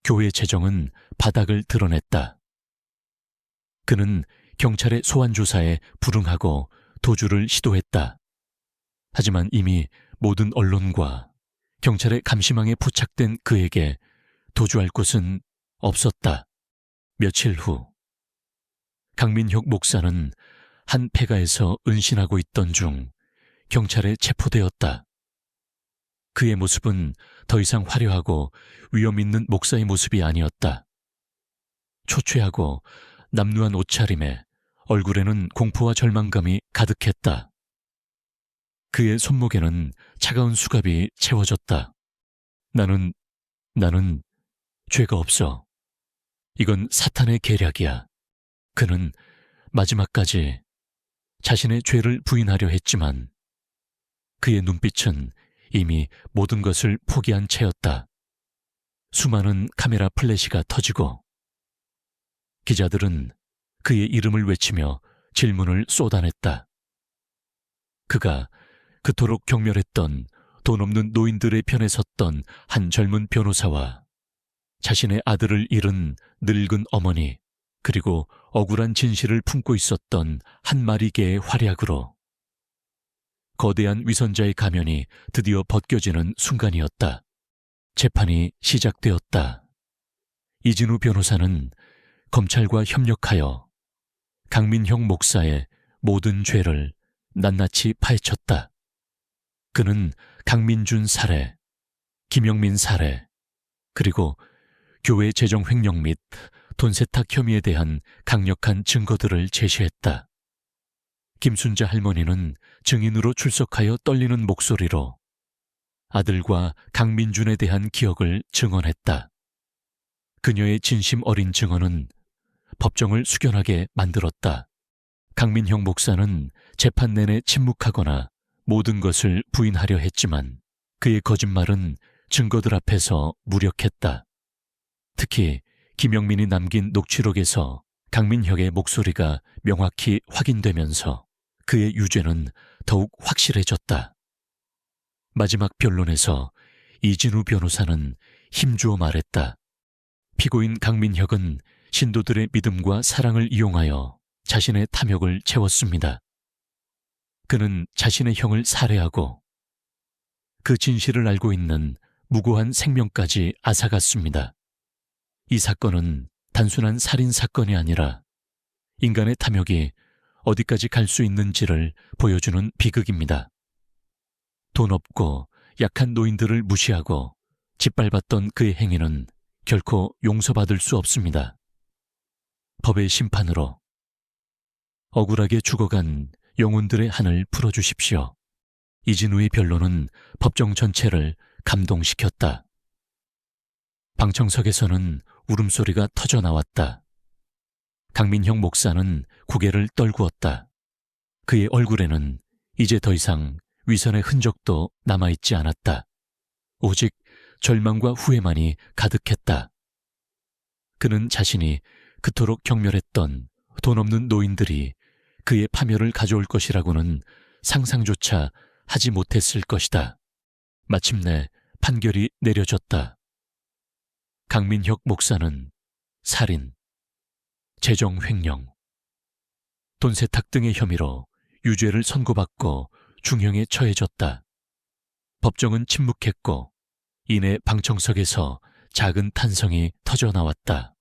교회 재정은 바닥을 드러냈다. 그는 경찰의 소환 조사에 불응하고 도주를 시도했다. 하지만 이미 모든 언론과 경찰의 감시망에 포착된 그에게 도주할 곳은 없었다. 며칠 후 강민혁 목사는 한 폐가에서 은신하고 있던 중 경찰에 체포되었다. 그의 모습은 더 이상 화려하고 위험 있는 목사의 모습이 아니었다. 초췌하고 남루한 옷차림에 얼굴에는 공포와 절망감이 가득했다. 그의 손목에는 차가운 수갑이 채워졌다. 나는 죄가 없어. 이건 사탄의 계략이야. 그는 마지막까지 자신의 죄를 부인하려 했지만 그의 눈빛은 이미 모든 것을 포기한 채였다. 수많은 카메라 플래시가 터지고 기자들은 그의 이름을 외치며 질문을 쏟아냈다. 그가 그토록 경멸했던 돈 없는 노인들의 편에 섰던 한 젊은 변호사와 자신의 아들을 잃은 늙은 어머니, 그리고 억울한 진실을 품고 있었던 한 마리 개의 활약으로 거대한 위선자의 가면이 드디어 벗겨지는 순간이었다. 재판이 시작되었다. 이진우 변호사는 검찰과 협력하여 강민혁 목사의 모든 죄를 낱낱이 파헤쳤다. 그는 강민준 살해, 김영민 살해, 그리고 교회 재정 횡령 및 돈 세탁 혐의에 대한 강력한 증거들을 제시했다. 김순자 할머니는 증인으로 출석하여 떨리는 목소리로 아들과 강민준에 대한 기억을 증언했다. 그녀의 진심 어린 증언은 법정을 숙연하게 만들었다. 강민형 목사는 재판 내내 침묵하거나 모든 것을 부인하려 했지만 그의 거짓말은 증거들 앞에서 무력했다. 특히 김영민이 남긴 녹취록에서 강민혁의 목소리가 명확히 확인되면서 그의 유죄는 더욱 확실해졌다. 마지막 변론에서 이진우 변호사는 힘주어 말했다. 피고인 강민혁은 신도들의 믿음과 사랑을 이용하여 자신의 탐욕을 채웠습니다. 그는 자신의 형을 살해하고 그 진실을 알고 있는 무고한 생명까지 앗아갔습니다. 이 사건은 단순한 살인 사건이 아니라 인간의 탐욕이 어디까지 갈 수 있는지를 보여주는 비극입니다. 돈 없고 약한 노인들을 무시하고 짓밟았던 그의 행위는 결코 용서받을 수 없습니다. 법의 심판으로 억울하게 죽어간 영혼들의 한을 풀어주십시오. 이진우의 변론은 법정 전체를 감동시켰다. 방청석에서는 울음소리가 터져나왔다. 강민형 목사는 고개를 떨구었다. 그의 얼굴에는 이제 더 이상 위선의 흔적도 남아있지 않았다. 오직 절망과 후회만이 가득했다. 그는 자신이 그토록 경멸했던 돈 없는 노인들이 그의 파멸을 가져올 것이라고는 상상조차 하지 못했을 것이다. 마침내 판결이 내려졌다. 강민혁 목사는 살인, 재정 횡령, 돈 세탁 등의 혐의로 유죄를 선고받고 중형에 처해졌다. 법정은 침묵했고 이내 방청석에서 작은 탄성이 터져나왔다.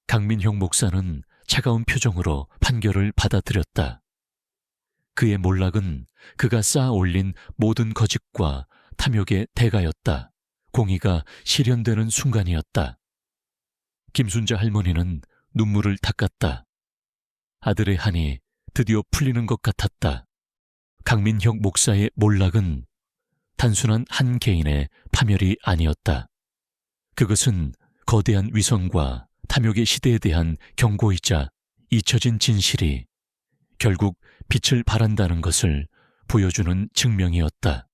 강민형 목사는 차가운 표정으로 판결을 받아들였다. 그의 몰락은 그가 쌓아 올린 모든 거짓과 탐욕의 대가였다. 공의가 실현되는 순간이었다. 김순자 할머니는 눈물을 닦았다. 아들의 한이 드디어 풀리는 것 같았다. 강민혁 목사의 몰락은 단순한 한 개인의 파멸이 아니었다. 그것은 거대한 위선과 탐욕의 시대에 대한 경고이자 잊혀진 진실이 결국 빛을 발한다는 것을 보여주는 증명이었다.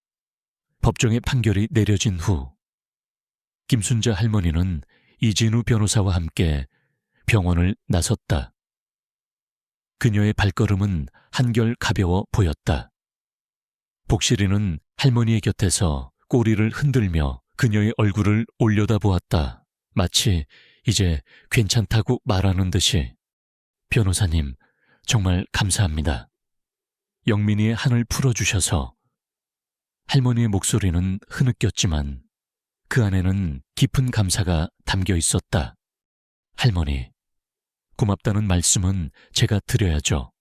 법정의 판결이 내려진 후 김순자 할머니는 이진우 변호사와 함께 병원을 나섰다. 그녀의 발걸음은 한결 가벼워 보였다. 복실이는 할머니의 곁에서 꼬리를 흔들며 그녀의 얼굴을 올려다보았다. 마치 이제 괜찮다고 말하는 듯이. 변호사님, 정말 감사합니다. 영민이의 한을 풀어주셔서. 할머니의 목소리는 흐느꼈지만 그 안에는 깊은 감사가 담겨 있었다. 할머니, 고맙다는 말씀은 제가 드려야죠.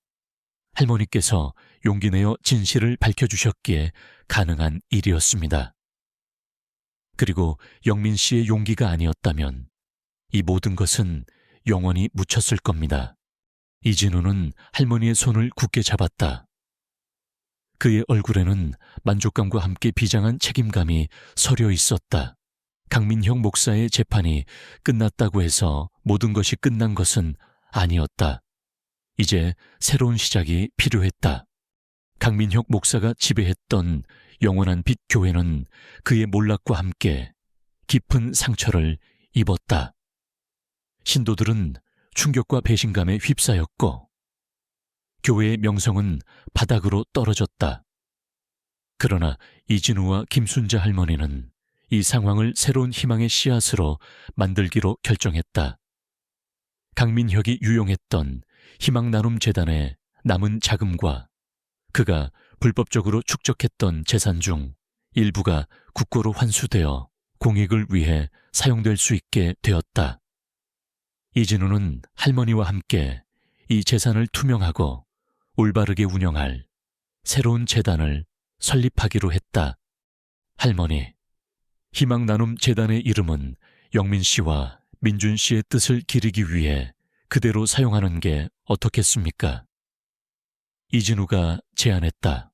할머니께서 용기 내어 진실을 밝혀주셨기에 가능한 일이었습니다. 그리고 영민 씨의 용기가 아니었다면 이 모든 것은 영원히 묻혔을 겁니다. 이진우는 할머니의 손을 굳게 잡았다. 그의 얼굴에는 만족감과 함께 비장한 책임감이 서려 있었다. 강민형 목사의 재판이 끝났다고 해서 모든 것이 끝난 것은 아니었다. 이제 새로운 시작이 필요했다. 강민혁 목사가 지배했던 영원한 빛 교회는 그의 몰락과 함께 깊은 상처를 입었다. 신도들은 충격과 배신감에 휩싸였고 교회의 명성은 바닥으로 떨어졌다. 그러나 이진우와 김순자 할머니는 이 상황을 새로운 희망의 씨앗으로 만들기로 결정했다. 강민혁이 유용했던 희망나눔재단의 남은 자금과 그가 불법적으로 축적했던 재산 중 일부가 국고로 환수되어 공익을 위해 사용될 수 있게 되었다. 이진우는 할머니와 함께 이 재산을 투명하고 올바르게 운영할 새로운 재단을 설립하기로 했다. 할머니, 희망나눔재단의 이름은 영민 씨와 민준 씨의 뜻을 기리기 위해 그대로 사용하는 게 어떻겠습니까? 이진우가 제안했다.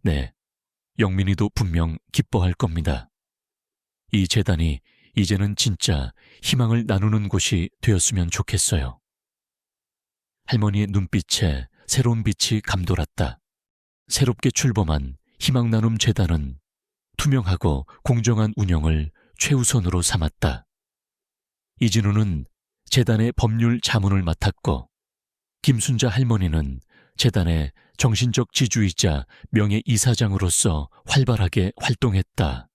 네, 영민이도 분명 기뻐할 겁니다. 이 재단이 이제는 진짜 희망을 나누는 곳이 되었으면 좋겠어요. 할머니의 눈빛에 새로운 빛이 감돌았다. 새롭게 출범한 희망나눔재단은 투명하고 공정한 운영을 최우선으로 삼았다. 이진우는 재단의 법률 자문을 맡았고 김순자 할머니는 재단의 정신적 지주이자 명예이사장으로서 활발하게 활동했다.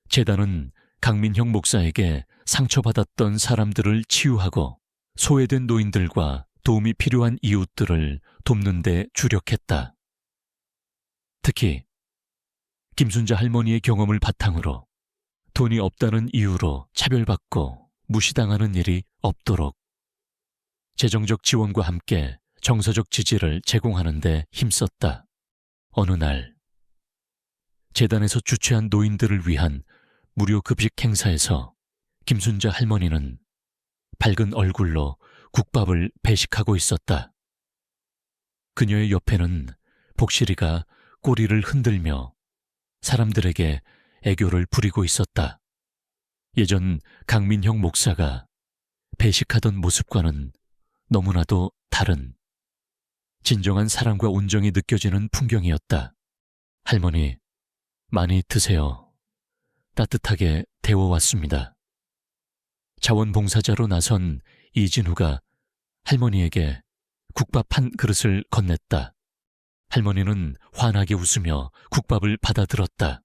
재단은 강민형 목사에게 상처받았던 사람들을 치유하고 소외된 노인들과 도움이 필요한 이웃들을 돕는 데 주력했다. 특히 김순자 할머니의 경험을 바탕으로 돈이 없다는 이유로 차별받고 무시당하는 일이 없도록 재정적 지원과 함께 정서적 지지를 제공하는 데 힘썼다. 어느 날 재단에서 주최한 노인들을 위한 무료 급식 행사에서 김순자 할머니는 밝은 얼굴로 국밥을 배식하고 있었다. 그녀의 옆에는 복실이가 꼬리를 흔들며 사람들에게 애교를 부리고 있었다. 예전 강민형 목사가 배식하던 모습과는 너무나도 다른 진정한 사랑과 온정이 느껴지는 풍경이었다. 할머니, 많이 드세요. 따뜻하게 데워왔습니다. 자원봉사자로 나선 이진우가 할머니에게 국밥 한 그릇을 건넸다. 할머니는 환하게 웃으며 국밥을 받아들었다.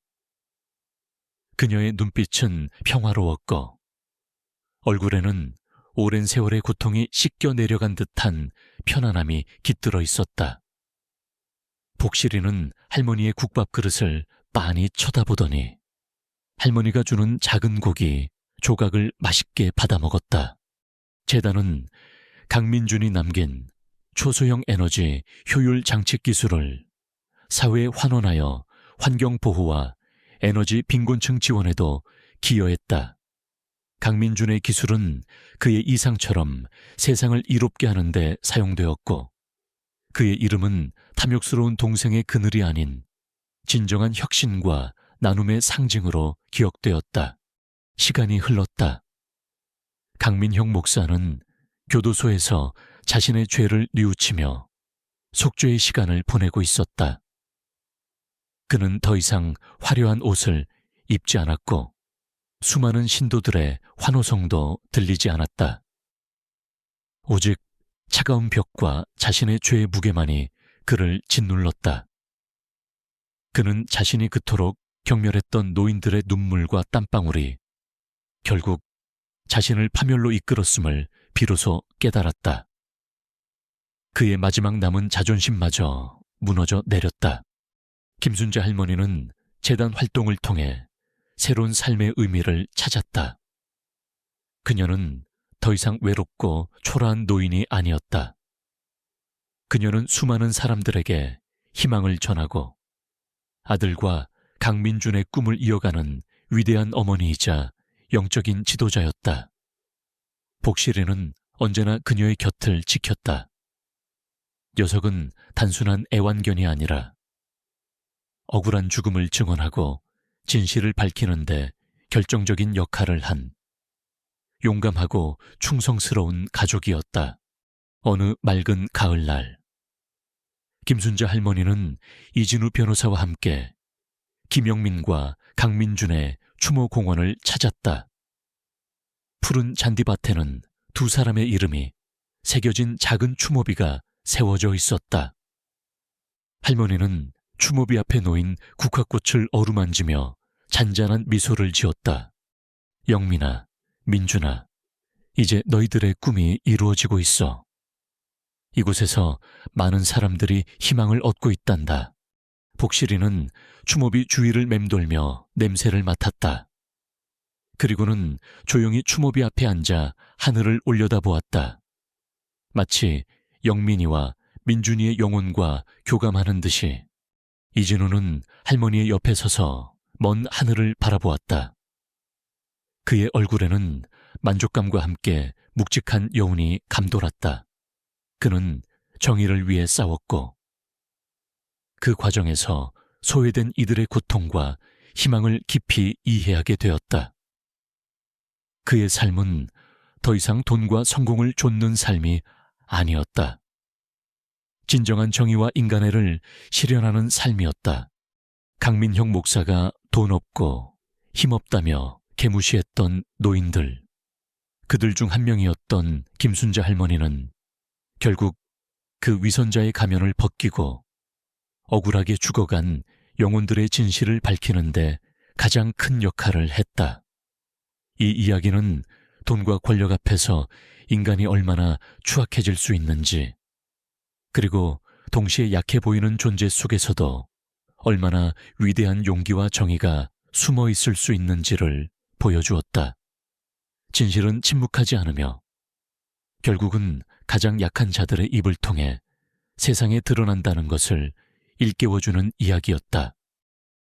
그녀의 눈빛은 평화로웠고 얼굴에는 오랜 세월의 고통이 씻겨 내려간 듯한 편안함이 깃들어 있었다. 복실이는 할머니의 국밥 그릇을 빤히 쳐다보더니 할머니가 주는 작은 고기 조각을 맛있게 받아 먹었다. 재단은 강민준이 남긴 초소형 에너지 효율 장치 기술을 사회에 환원하여 환경보호와 에너지 빈곤층 지원에도 기여했다. 강민준의 기술은 그의 이상처럼 세상을 이롭게 하는 데 사용되었고 그의 이름은 탐욕스러운 동생의 그늘이 아닌 진정한 혁신과 나눔의 상징으로 기억되었다. 시간이 흘렀다. 강민형 목사는 교도소에서 자신의 죄를 뉘우치며 속죄의 시간을 보내고 있었다. 그는 더 이상 화려한 옷을 입지 않았고 수많은 신도들의 환호성도 들리지 않았다. 오직 차가운 벽과 자신의 죄의 무게만이 그를 짓눌렀다. 그는 자신이 그토록 경멸했던 노인들의 눈물과 땀방울이 결국 자신을 파멸로 이끌었음을 비로소 깨달았다. 그의 마지막 남은 자존심마저 무너져 내렸다. 김순자 할머니는 재단 활동을 통해 새로운 삶의 의미를 찾았다. 그녀는 더 이상 외롭고 초라한 노인이 아니었다. 그녀는 수많은 사람들에게 희망을 전하고 아들과 강민준의 꿈을 이어가는 위대한 어머니이자 영적인 지도자였다. 복실이는 언제나 그녀의 곁을 지켰다. 녀석은 단순한 애완견이 아니라 억울한 죽음을 증언하고 진실을 밝히는데 결정적인 역할을 한 용감하고 충성스러운 가족이었다. 어느 맑은 가을날, 김순자 할머니는 이진우 변호사와 함께 김영민과 강민준의 추모공원을 찾았다. 푸른 잔디밭에는 두 사람의 이름이 새겨진 작은 추모비가 세워져 있었다. 할머니는 추모비 앞에 놓인 국화꽃을 어루만지며 잔잔한 미소를 지었다. 영민아, 민준아, 이제 너희들의 꿈이 이루어지고 있어. 이곳에서 많은 사람들이 희망을 얻고 있단다. 복실이는 추모비 주위를 맴돌며 냄새를 맡았다. 그리고는 조용히 추모비 앞에 앉아 하늘을 올려다보았다. 마치 영민이와 민준이의 영혼과 교감하는 듯이. 이진우는 할머니의 옆에 서서 먼 하늘을 바라보았다. 그의 얼굴에는 만족감과 함께 묵직한 여운이 감돌았다. 그는 정의를 위해 싸웠고 그 과정에서 소외된 이들의 고통과 희망을 깊이 이해하게 되었다. 그의 삶은 더 이상 돈과 성공을 좇는 삶이 아니었다. 진정한 정의와 인간애를 실현하는 삶이었다. 강민형 목사가 돈 없고 힘없다며 개무시했던 노인들, 그들 중 한 명이었던 김순자 할머니는 결국 그 위선자의 가면을 벗기고 억울하게 죽어간 영혼들의 진실을 밝히는데 가장 큰 역할을 했다. 이 이야기는 돈과 권력 앞에서 인간이 얼마나 추악해질 수 있는지, 그리고 동시에 약해 보이는 존재 속에서도 얼마나 위대한 용기와 정의가 숨어 있을 수 있는지를 보여주었다. 진실은 침묵하지 않으며 결국은 가장 약한 자들의 입을 통해 세상에 드러난다는 것을 일깨워주는 이야기였다.